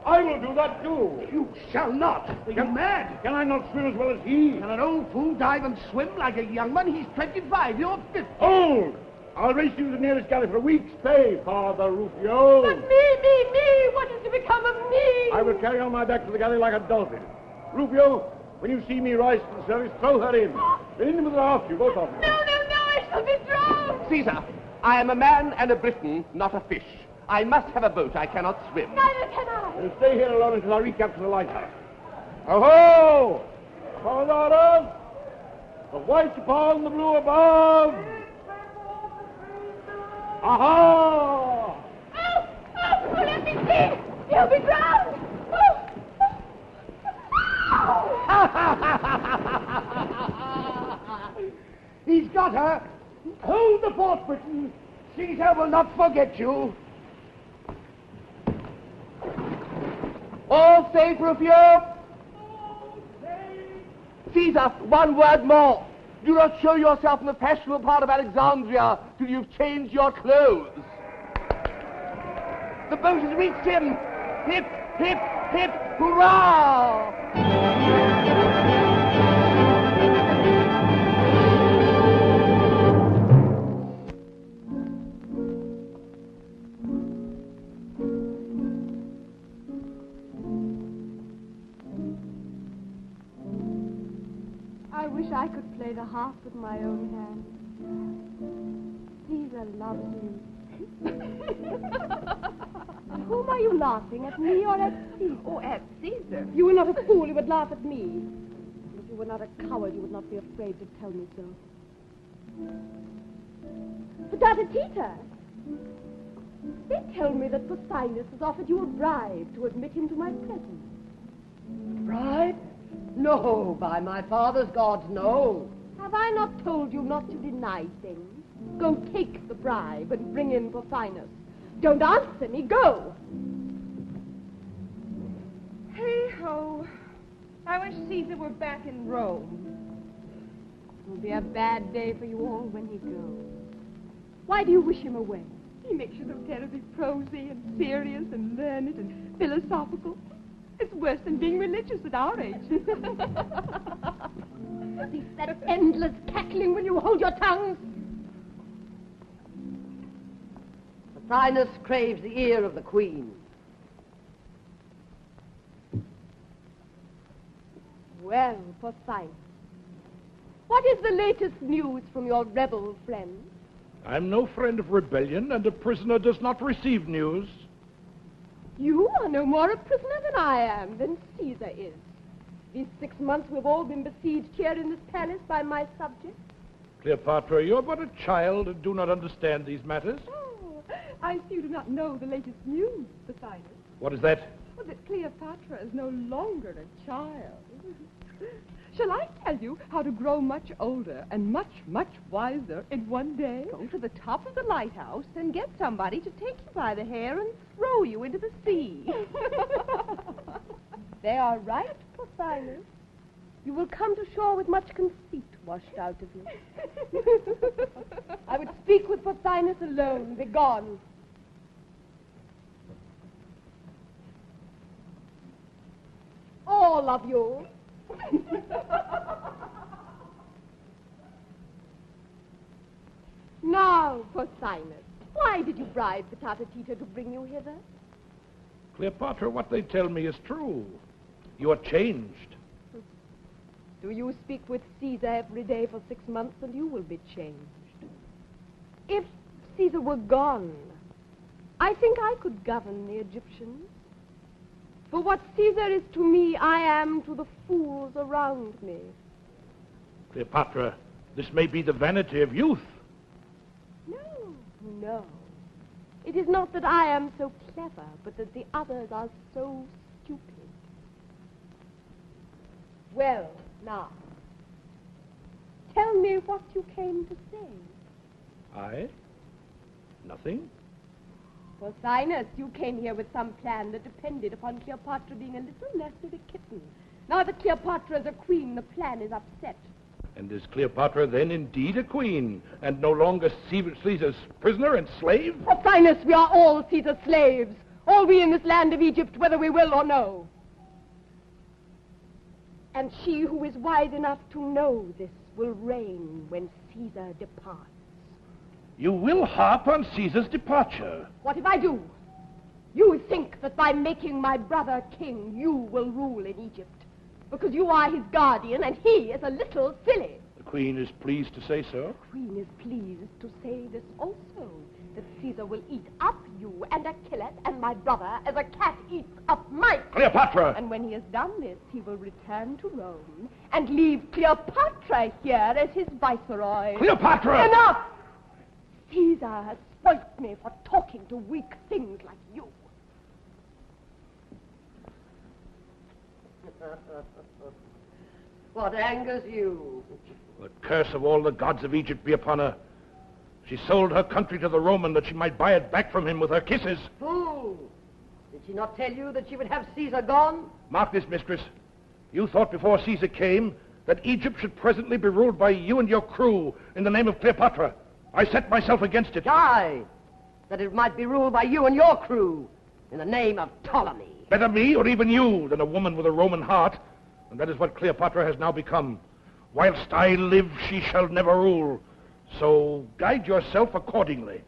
I will do that too. You shall not. Are you mad? Can I not swim as well as he? Can an old fool dive and swim like a young one? He's 25. You're 50. Hold! I'll race you to the nearest galley for a week's pay, Father Rufio. But me! What is to become of me? I will carry on my back to the galley like a dolphin. Rufio, when you see me rise to the service, throw her in. Then in with her after you, both of you. No, I shall be drowned. Caesar, I am a man and a Briton, not a fish. I must have a boat. I cannot swim. Neither can I. Then stay here alone until I recapture the lighthouse. Ho-ho! Upon the orders! The white upon the blue above! Aha! Oh, let me see! He'll be drowned! He's got her. Hold the fort, Britain. Caesar will not forget you. All safe, Rufio? Caesar, one word more. Do not show yourself in the fashionable part of Alexandria till you've changed your clothes. The boat has reached him. Hip, hip, hip, hurrah! I wish I could play the harp with my own hand. Caesar loves you. At whom are you laughing? At me or at Caesar? Oh, at Caesar. You were not a fool. You would laugh at me. If you were not a coward, you would not be afraid to tell me so. But Tita, they tell me that Pothinus has offered you a bribe to admit him to my presence. Bribe? No, by my father's gods, no. Have I not told you not to deny things? Go take the bribe and bring in Pothinus. Don't answer me, go! Hey-ho. I wish Caesar were back in Rome. It'll be a bad day for you all when he goes. Why do you wish him away? He makes you so terribly prosy and serious and learned and philosophical. It's worse than being religious at our age. Cease that endless cackling. Will you hold your tongues? Pothinus craves the ear of the queen. Well, Pothinus, what is the latest news from your rebel friends? I'm no friend of rebellion, and a prisoner does not receive news. You are no more a prisoner than I am, than Caesar is. These 6 months we've all been besieged here in this palace by my subjects. Cleopatra, you're but a child and do not understand these matters. Oh, I see you do not know the latest news, Pothinus. What is that? Well, that Cleopatra is no longer a child. Shall I tell you how to grow much older and much, much wiser in one day? Go to the top of the lighthouse and get somebody to take you by the hair and throw you into the sea. They are right, Pothinus. You will come to shore with much conceit washed out of you. I would speak with Pothinus alone. Begone. All of you. Now, Pothinus, why did you bribe the Tita to bring you hither? Cleopatra, what they tell me is true. You are changed. Do you speak with Caesar every day for 6 months, and you will be changed. If Caesar were gone, I think I could govern the Egyptians. For what Caesar is to me, I am to the fools around me. Cleopatra, this may be the vanity of youth. No. It is not that I am so clever, but that the others are so stupid. Well, now, tell me what you came to say. I? Nothing. Pothinus, you came here with some plan that depended upon Cleopatra being a little less of a kitten. Now that Cleopatra is a queen, the plan is upset. And is Cleopatra then indeed a queen, and no longer Caesar's prisoner and slave? Pothinus, we are all Caesar's slaves. All we in this land of Egypt, whether we will or no. And she who is wise enough to know this will reign when Caesar departs. You will harp on Caesar's departure. What if I do? You think that by making my brother king, you will rule in Egypt. Because you are his guardian, and he is a little silly. The Queen is pleased to say so. The Queen is pleased to say this also, that Caesar will eat up you and Achilles and my brother as a cat eats up mice. Cleopatra! And when he has done this, he will return to Rome and leave Cleopatra here as his viceroy. Cleopatra! Enough! Caesar has spoilt me for talking to weak things like you. What angers you? The curse of all the gods of Egypt be upon her. She sold her country to the Roman that she might buy it back from him with her kisses. Fool! Did she not tell you that she would have Caesar gone? Mark this, mistress. You thought before Caesar came that Egypt should presently be ruled by you and your crew in the name of Cleopatra. I set myself against it. Aye, that it might be ruled by you and your crew in the name of Ptolemy. Better me or even you than a woman with a Roman heart. And that is what Cleopatra has now become. Whilst I live, she shall never rule. So guide yourself accordingly.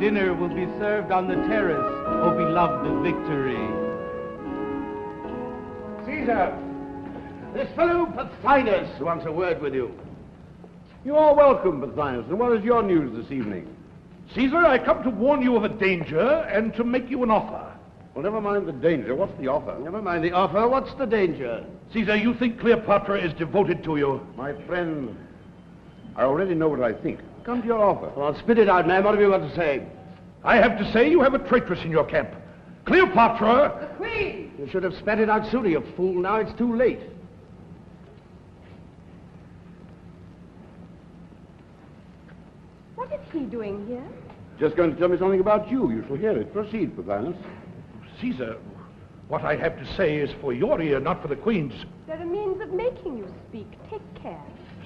Dinner will be served on the terrace, O beloved of victory. Caesar, this fellow Pothinus wants a word with you. You are welcome, Pothinus. And what is your news this evening? Caesar, I come to warn you of a danger and to make you an offer. Well, never mind the danger. What's the offer? Never mind the offer. What's the danger? Caesar, you think Cleopatra is devoted to you? My friend, I already know what I think. Come to your offer. Well, spit it out, man. What have you got to say? I have to say you have a traitress in your camp. Cleopatra... The Queen! You should have spat it out sooner, you fool. Now it's too late. What is he doing here? Just going to tell me something about you. You shall hear it. Proceed, Pothinus. Caesar, what I have to say is for your ear, not for the Queen's. There are means of making you speak. Take care.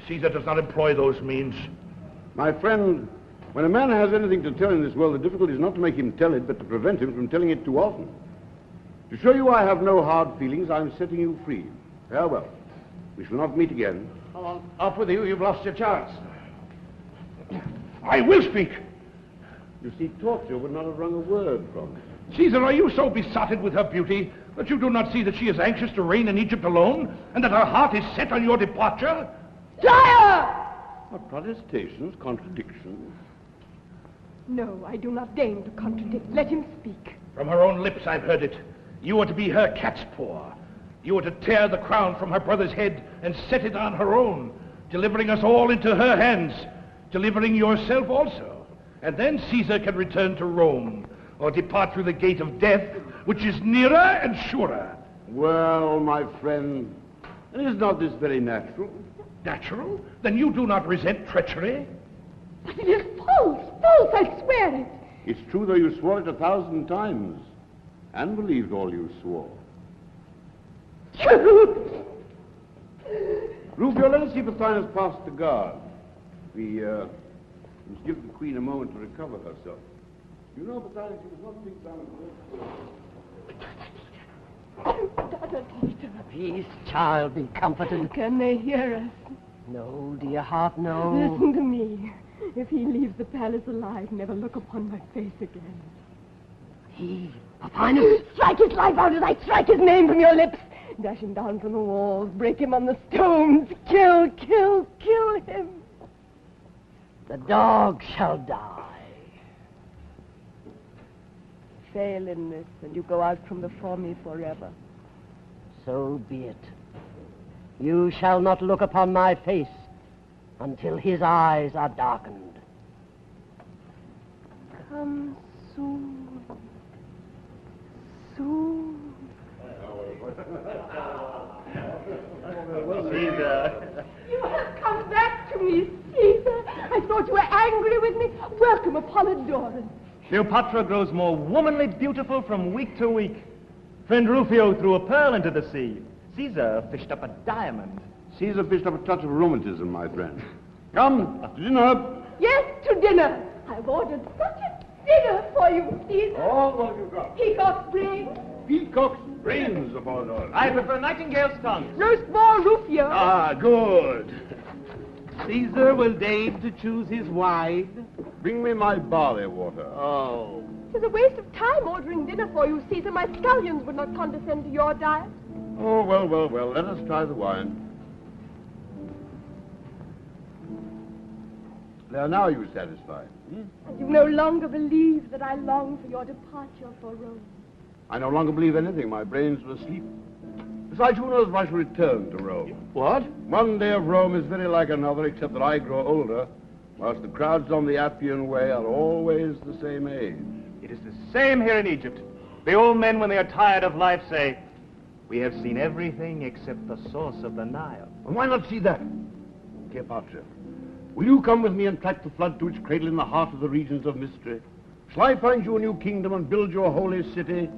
Caesar does not employ those means. My friend, when a man has anything to tell in this world, the difficulty is not to make him tell it, but to prevent him from telling it too often. To show you I have no hard feelings, I'm setting you free. Farewell. We shall not meet again. Come on, off with you. You've lost your chance. I will speak. You see, torture would not have wrung a word from me. Caesar, are you so besotted with her beauty that you do not see that she is anxious to reign in Egypt alone, and that her heart is set on your departure? Liar! What protestations, contradictions. No, I do not deign to contradict. Let him speak. From her own lips I've heard it. You are to be her cat's paw. You are to tear the crown from her brother's head and set it on her own, delivering us all into her hands, delivering yourself also. And then Caesar can return to Rome, or depart through the gate of death, which is nearer and surer. Well, my friend, is not this very natural? Natural? Then you do not resent treachery? But it is false, false, I swear it. It's true, though you swore it 1,000 times, and believed all you swore. Rufio, let us see Pothinus pass the guard. We must give the Queen a moment to recover herself. You know, Pothinus, she was not think down. Peace, child, be comforted. Can they hear us? No, dear heart, no. Listen to me. If he leaves the palace alive, never look upon my face again. He, Pothinus. Strike his life out as I strike his name from your lips. Dash him down from the walls, break him on the stones. Kill, kill, kill him. The dog shall die. Fail in this, and you go out from before me forever. So be it. You shall not look upon my face until his eyes are darkened. Come soon. Soon. Caesar. You have come back to me, Caesar. I thought you were angry with me. Welcome, Apollodorus. Cleopatra grows more womanly beautiful from week to week. Friend Rufio threw a pearl into the sea. Caesar fished up a diamond. Caesar fished up a touch of romantism, my friend. Come, to dinner. Yes, to dinner. I've ordered such a dinner for you, Caesar. Oh, what have you got? Peacock's brains. Peacock's brains, upon all. I prefer nightingale's tongue. Roast boar Rufio. Ah, good. Caesar will deign to choose his wine. Bring me my barley water. Oh. It's a waste of time ordering dinner for you, Caesar. My scullions would not condescend to your diet. Oh, well. Let us try the wine. Now are you satisfied? And you no longer believe that I long for your departure for Rome. I no longer believe anything. My brains were asleep. Besides, who knows if I shall return to Rome? What? One day of Rome is very like another, except that I grow older, whilst the crowds on the Appian Way are always the same age. It is the same here in Egypt. The old men, when they are tired of life, say, "We have seen everything except the source of the Nile." And why not see that? Cleopatra, will you come with me and track the flood to its cradle in the heart of the regions of mystery? Shall I find you a new kingdom and build you a holy city?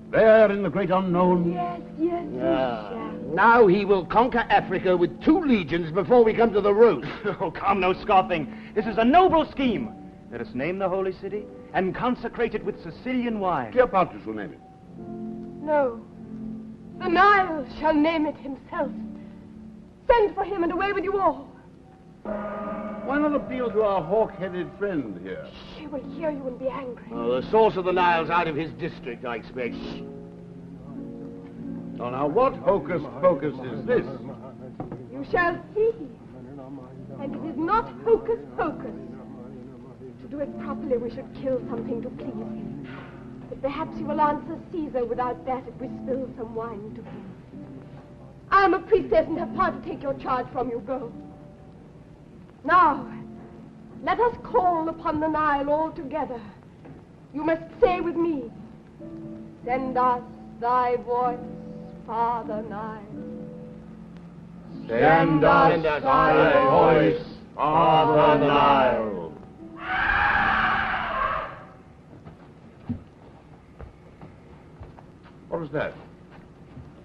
There in the great unknown? Yes, you shall. Now he will conquer Africa with 2 legions before we come to the root. Oh, come, no scoffing. This is a noble scheme. Let us name the holy city and consecrate it with Sicilian wine. Cleopatra shall name it. No. The Nile shall name it himself. Send for him and away with you all. Why not appeal to our hawk-headed friend here? She will hear you and be angry. Oh, the source of the Nile's out of his district, I expect. Oh, now what hocus pocus is this? You shall see. And it is not hocus pocus. To do it properly, we should kill something to please him. But perhaps you will answer Caesar without that if we spill some wine to him. I am a priestess and have power to take your charge from you. Go. Now, let us call upon the Nile all together. You must say with me, "Send us thy voice, Father Nile." Send us thy voice, Father Nile. What was that?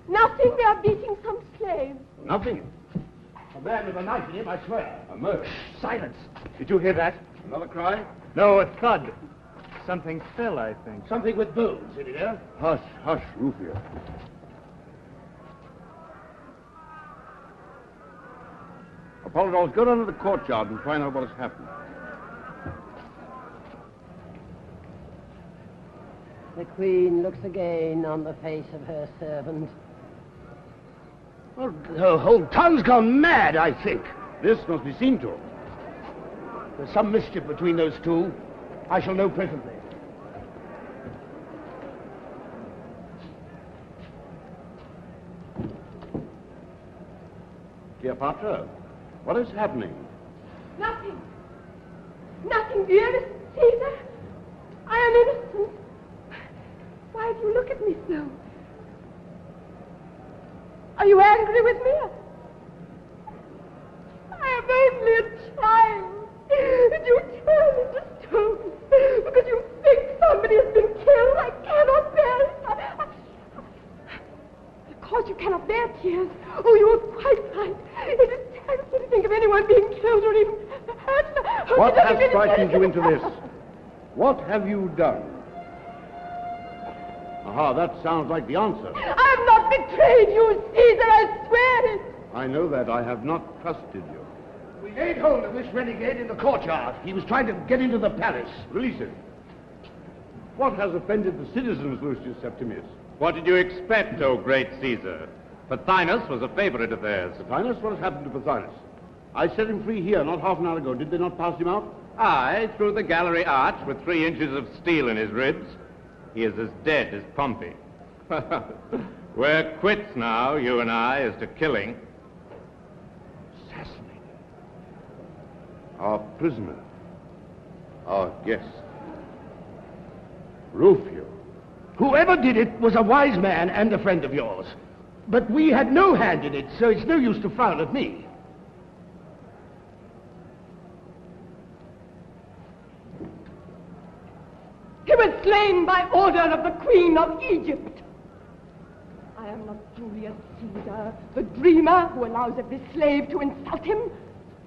Nothing, they are beating some slaves. Nothing. A man with a knife in him, I swear. A murder. Silence. Did you hear that? Another cry? No, a thud. Something fell, I think. Something with bones in it, huh? Hush, hush, Rufio. Apollo, go down to the courtyard and find out what has happened. The Queen looks again on the face of her servant. Well, her whole town's gone mad, I think. This must be seen to. There's some mischief between those two. I shall know presently. Cleopatra, what is happening? Nothing. Nothing, dearest Caesar. I am innocent. Why do you look at me so? Are you angry with me? I am only a child. And you turn into stone because you think somebody has been killed. I cannot bear it. Because you cannot bear tears. Oh, you are quite right. It is terrible to think of anyone being killed or even hurt. What has frightened you into this? What have you done? Aha, that sounds like the answer. I have not betrayed you, Caesar, I swear it. I know that. I have not trusted you. We laid hold of this renegade in the courtyard. He was trying to get into the palace. Release him. What has offended the citizens, Lucius Septimius? What did you expect, O great Caesar? Pothinus was a favorite of theirs. Pothinus? What has happened to Pothinus? I set him free here not half an hour ago. Did they not pass him out? Aye, through the gallery arch with 3 inches of steel in his ribs. He is as dead as Pompey. We're quits now, you and I, as to killing. Assassinated. Our prisoner. Our guest. Rufio. Whoever did it was a wise man and a friend of yours. But we had no hand in it, so it's no use to frown at me. He was slain by order of the Queen of Egypt. I am not Julius Caesar, the dreamer who allows every slave to insult him.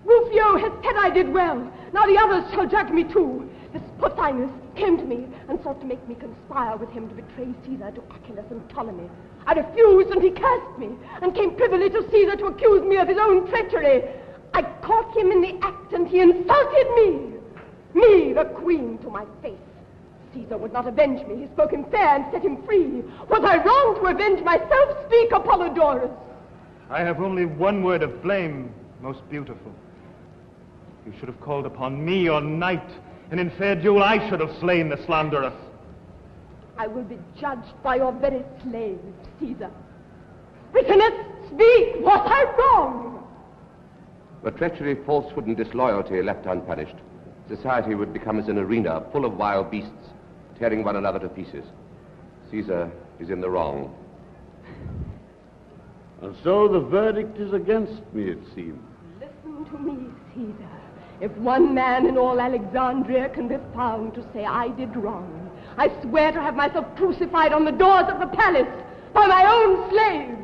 Rufio has said I did well. Now the others shall judge me too. This Pothinus came to me and sought to make me conspire with him to betray Caesar to Achilles and Ptolemy. I refused, and he cursed me, and came privily to Caesar to accuse me of his own treachery. I caught him in the act, and he insulted me. Me, the queen, to my face. Caesar would not avenge me. He spoke him fair and set him free. Was I wrong to avenge myself? Speak, Apollodorus. I have only one word of blame, most beautiful. You should have called upon me, your knight, and in fair duel I should have slain the slanderers. I will be judged by your very slave, Caesar. Britannicus, speak! Was I wrong? The treachery, falsehood, and disloyalty left unpunished, society would become as an arena full of wild beasts, tearing one another to pieces. Caesar is in the wrong. And so the verdict is against me, it seems. Listen to me, Caesar. If one man in all Alexandria can be found to say I did wrong, I swear to have myself crucified on the doors of the palace by my own slaves.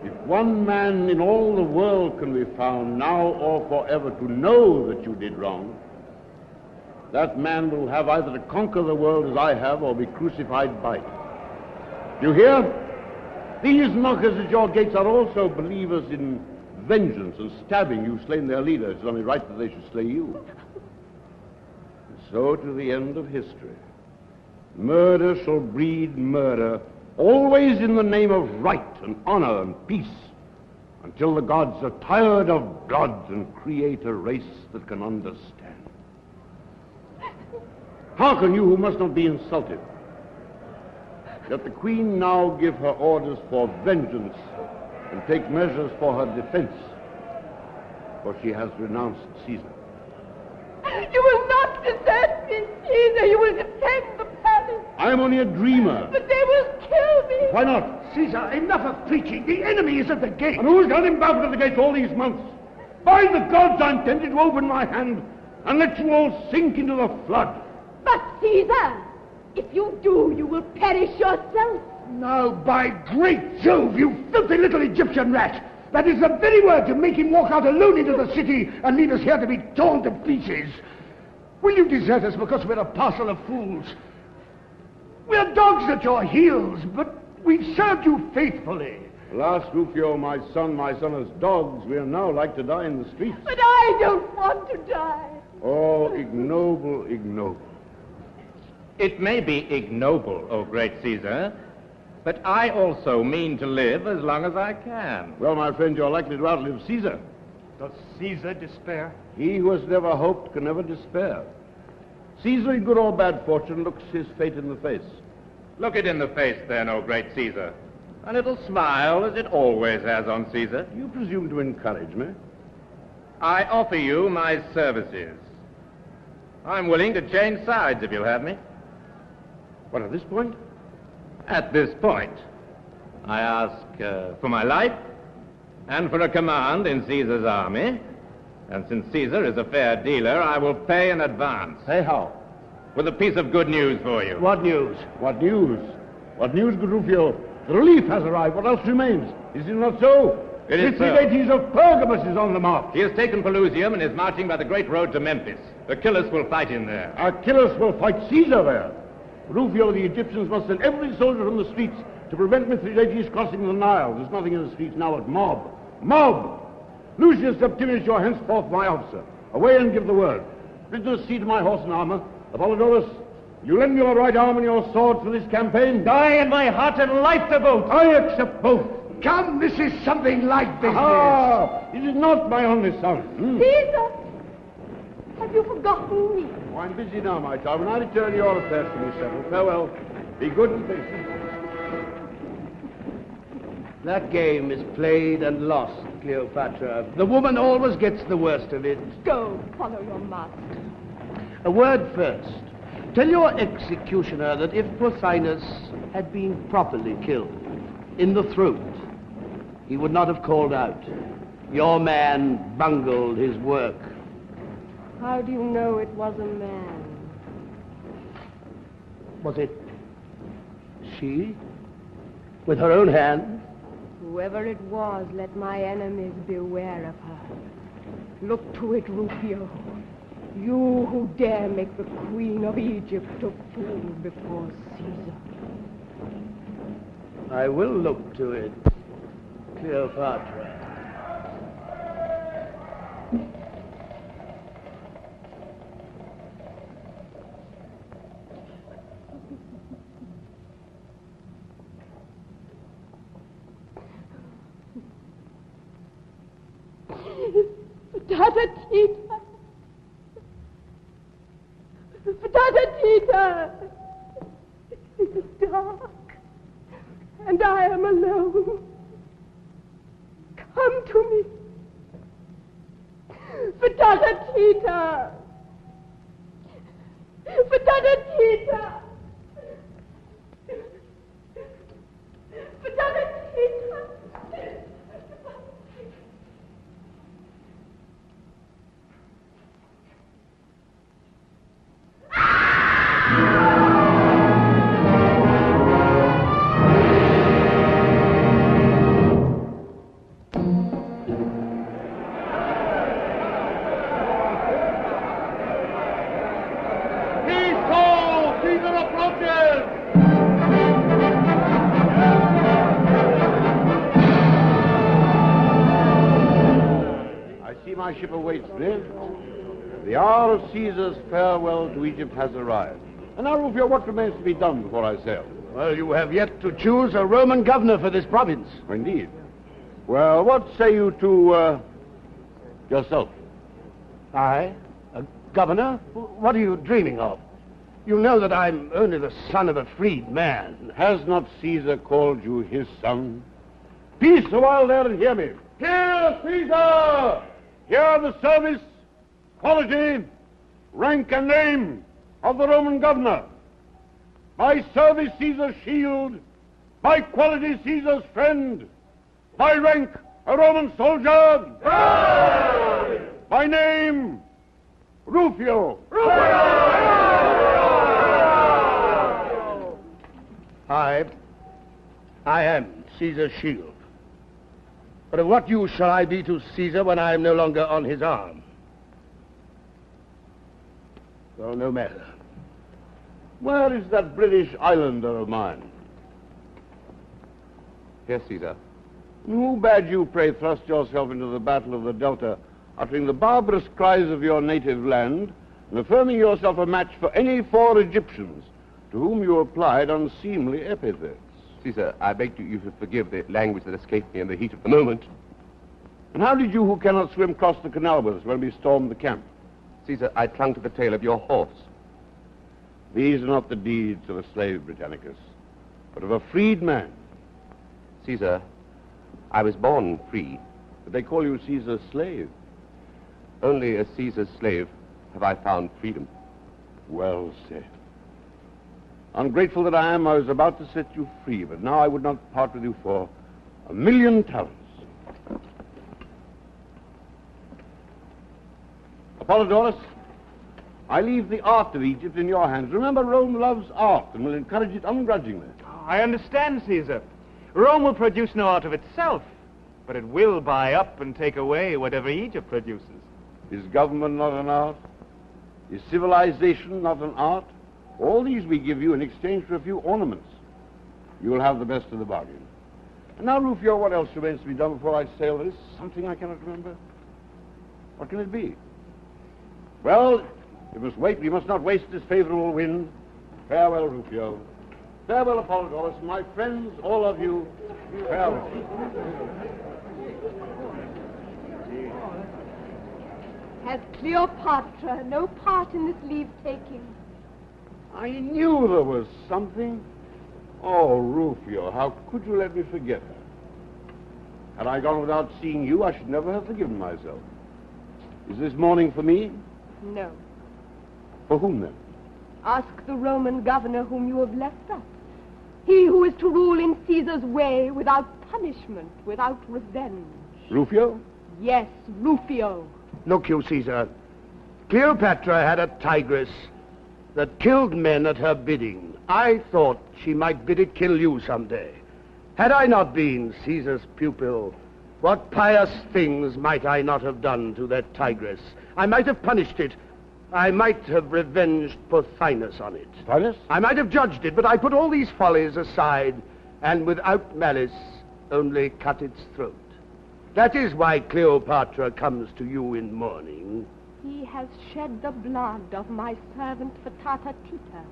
If one man in all the world can be found now or forever to know that you did wrong, that man will have either to conquer the world as I have or be crucified by it. You hear? These knockers at your gates are also believers in vengeance and stabbing. You've slain their leader. It's only right that they should slay you. And so to the end of history. Murder shall breed murder, always in the name of right and honor and peace, until the gods are tired of blood and create a race that can understand. Hearken, you who must not be insulted. Let the queen now give her orders for vengeance and take measures for her defense, for she has renounced Caesar. You will not desert me, Caesar. You will defend the palace. I am only a dreamer. But they will kill me. Why not? Caesar, enough of preaching. The enemy is at the gate. And who's held him back at the gates all these months? By the gods, I intended to open my hand and let you all sink into the flood. But, Caesar, if you do, you will perish yourself. No, by great Jove, you filthy little Egyptian rat! That is the very word to make him walk out alone into the city and leave us here to be torn to pieces. Will you desert us because we're a parcel of fools? We're dogs at your heels, but we've served you faithfully. Alas, Rufio, my son, as dogs, we are now like to die in the streets. But I don't want to die. Oh, ignoble, ignoble. It may be ignoble, O great Caesar, but I also mean to live as long as I can. Well, my friend, you're likely to outlive Caesar. Does Caesar despair? He who has never hoped can never despair. Caesar, in good or bad fortune, looks his fate in the face. Look it in the face, then, O great Caesar, and it'll smile as it always has on Caesar. You presume to encourage me? I offer you my services. I'm willing to change sides if you'll have me. What, at this point? At this point. I ask for my life and for a command in Caesar's army. And since Caesar is a fair dealer, I will pay in advance. Pay how? With a piece of good news for you. What news? What news? What news, good Rufio? The relief has arrived. What else remains? Is it not so? It is so. Mithridates of Pergamus is on the march. He has taken Pelusium and is marching by the great road to Memphis. Achilles will fight him there. Achilles will fight Caesar there. Rufio, the Egyptians must send every soldier from the streets to prevent Mithridates crossing the Nile. There's nothing in the streets now but mob. Mob! Lucius Septimius, you are henceforth my officer. Away and give the word. Britannicus, see to my horse and armor. Apollodorus, you lend me your right arm and your sword for this campaign? Die and my heart and life to both. I accept both. Come, this is something like business. Ah, it is not my only son. Caesar, have you forgotten me? Oh, I'm busy now, my child. When I return, your affairs can be settled. Farewell. Be good and patient. That game is played and lost, Cleopatra. The woman always gets the worst of it. Go, follow your master. A word first. Tell your executioner that if Pothinus had been properly killed, in the throat, he would not have called out. Your man bungled his work. How do you know it was a man? Was it she? With her own hand? Whoever it was, let my enemies beware of her. Look to it, Rufio. You who dare make the Queen of Egypt a fool before Caesar. I will look to it, Cleopatra. Tita! Tita! It is dark, and I am alone. Come to me. Tita! Tita! My ship awaits me. The hour of Caesar's farewell to Egypt has arrived. And now, Rufio, what remains to be done before I sail? Well, you have yet to choose a Roman governor for this province. Indeed. Well, what say you to, yourself? I? A governor? What are you dreaming of? You know that I'm only the son of a freed man. Has not Caesar called you his son? Peace a while there and hear me. Hear Caesar! Hear the service, quality, rank, and name of the Roman governor. By service, Caesar's shield. By quality, Caesar's friend. By rank, a Roman soldier. Hey! By name, Rufio. I am Caesar's shield. But of what use shall I be to Caesar when I am no longer on his arm? Well, no matter. Where is that British islander of mine? Yes, Caesar. Who bade you, pray, thrust yourself into the battle of the Delta, uttering the barbarous cries of your native land, and affirming yourself a match for any four Egyptians, to whom you applied unseemly epithets? Caesar, I beg you to forgive the language that escaped me in the heat of the moment. And how did you who cannot swim cross the canal with us when we stormed the camp? Caesar, I clung to the tail of your horse. These are not the deeds of a slave, Britannicus, but of a freed man. Caesar, I was born free. But they call you Caesar's slave. Only as Caesar's slave have I found freedom. Well said. Ungrateful that I am, I was about to set you free, but now I would not part with you for 1,000,000 talents. Apollodorus, I leave the art of Egypt in your hands. Remember, Rome loves art and will encourage it ungrudgingly. I understand, Caesar. Rome will produce no art of itself, but it will buy up and take away whatever Egypt produces. Is government not an art? Is civilization not an art? All these we give you in exchange for a few ornaments. You will have the best of the bargain. And now, Rufio, what else remains to be done before I sail? There is something I cannot remember. What can it be? Well, we must wait. We must not waste this favorable wind. Farewell, Rufio. Farewell, Apollodorus. My friends, all of you, farewell. Has Cleopatra no part in this leave-taking? I knew there was something. Oh, Rufio, how could you let me forget her? Had I gone without seeing you, I should never have forgiven myself. Is this mourning for me? No. For whom, then? Ask the Roman governor whom you have left us. He who is to rule in Caesar's way without punishment, without revenge. Rufio? Yes, Rufio. Look you, Caesar. Cleopatra had a tigress that killed men at her bidding. I thought she might bid it kill you someday. Had I not been Caesar's pupil, what pious things might I not have done to that tigress? I might have punished it. I might have revenged Pothinus on it. Pothinus? I might have judged it, but I put all these follies aside, and without malice only cut its throat. That is why Cleopatra comes to you in mourning. He has shed the blood of my servant Fatata Tita.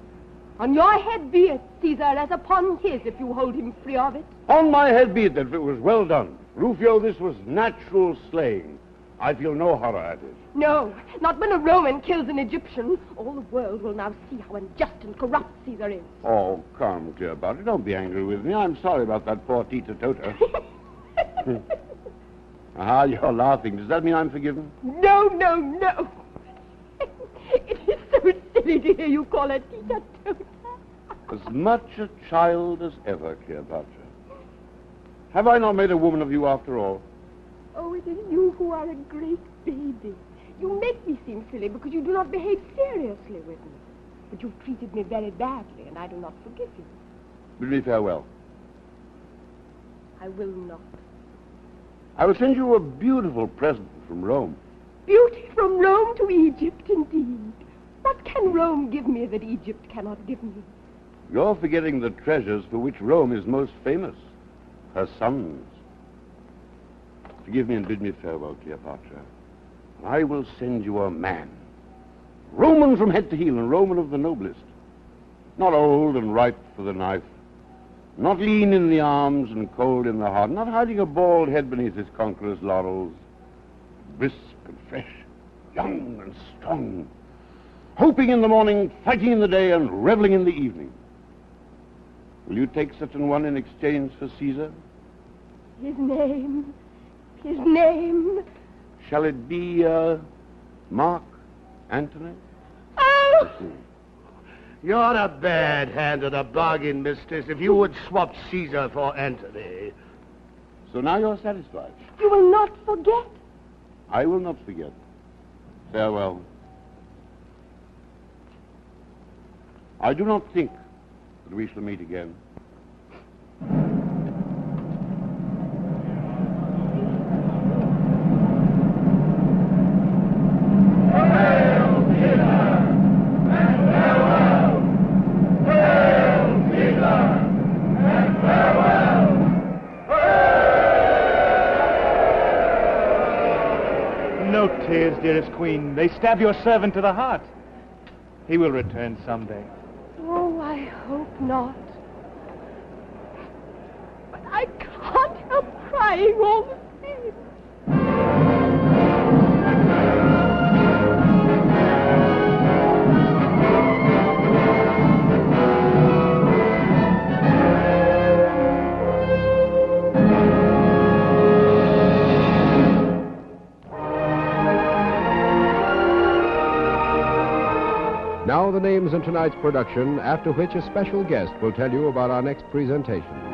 On your head be it, Caesar, as upon his, if you hold him free of it. On my head be it that it was well done. Rufio, this was natural slaying. I feel no horror at it. No, not when a Roman kills an Egyptian. All the world will now see how unjust and corrupt Caesar is. Oh, come, Cleopatra, don't be angry with me. I'm sorry about that poor Tita Tota. Ah, you're laughing. Does that mean I'm forgiven? No, no, no. It is so silly to hear you call her Tita Tota. As much a child as ever, Cleopatra. Have I not made a woman of you after all? Oh, it is you who are a great baby. You make me seem silly because you do not behave seriously with me. But you've treated me very badly, and I do not forgive you. Bid me farewell. I will not. I will send you a beautiful present from Rome. Beauty from Rome to Egypt, indeed. What can Rome give me that Egypt cannot give me? You're forgetting the treasures for which Rome is most famous. Her sons. Forgive me and bid me farewell, Cleopatra. I will send you a man. Roman from head to heel, and Roman of the noblest. Not old and ripe for the knife. Not lean in the arms and cold in the heart. Not hiding a bald head beneath his conqueror's laurels. Brisk and fresh. Young and strong. Hoping in the morning, fighting in the day, and reveling in the evening. Will you take such an one in exchange for Caesar? His name. His name. Shall it be, Mark Antony? Oh! You're a bad hand at a bargain, mistress, if you would swap Caesar for Antony. So now you're satisfied? You will not forget. I will not forget. Farewell. I do not think that we shall meet again. No tears, dearest queen. They stab your servant to the heart. He will return someday. Oh, I hope not. But I can't help crying all the same. Now the names in tonight's production, after which a special guest will tell you about our next presentation.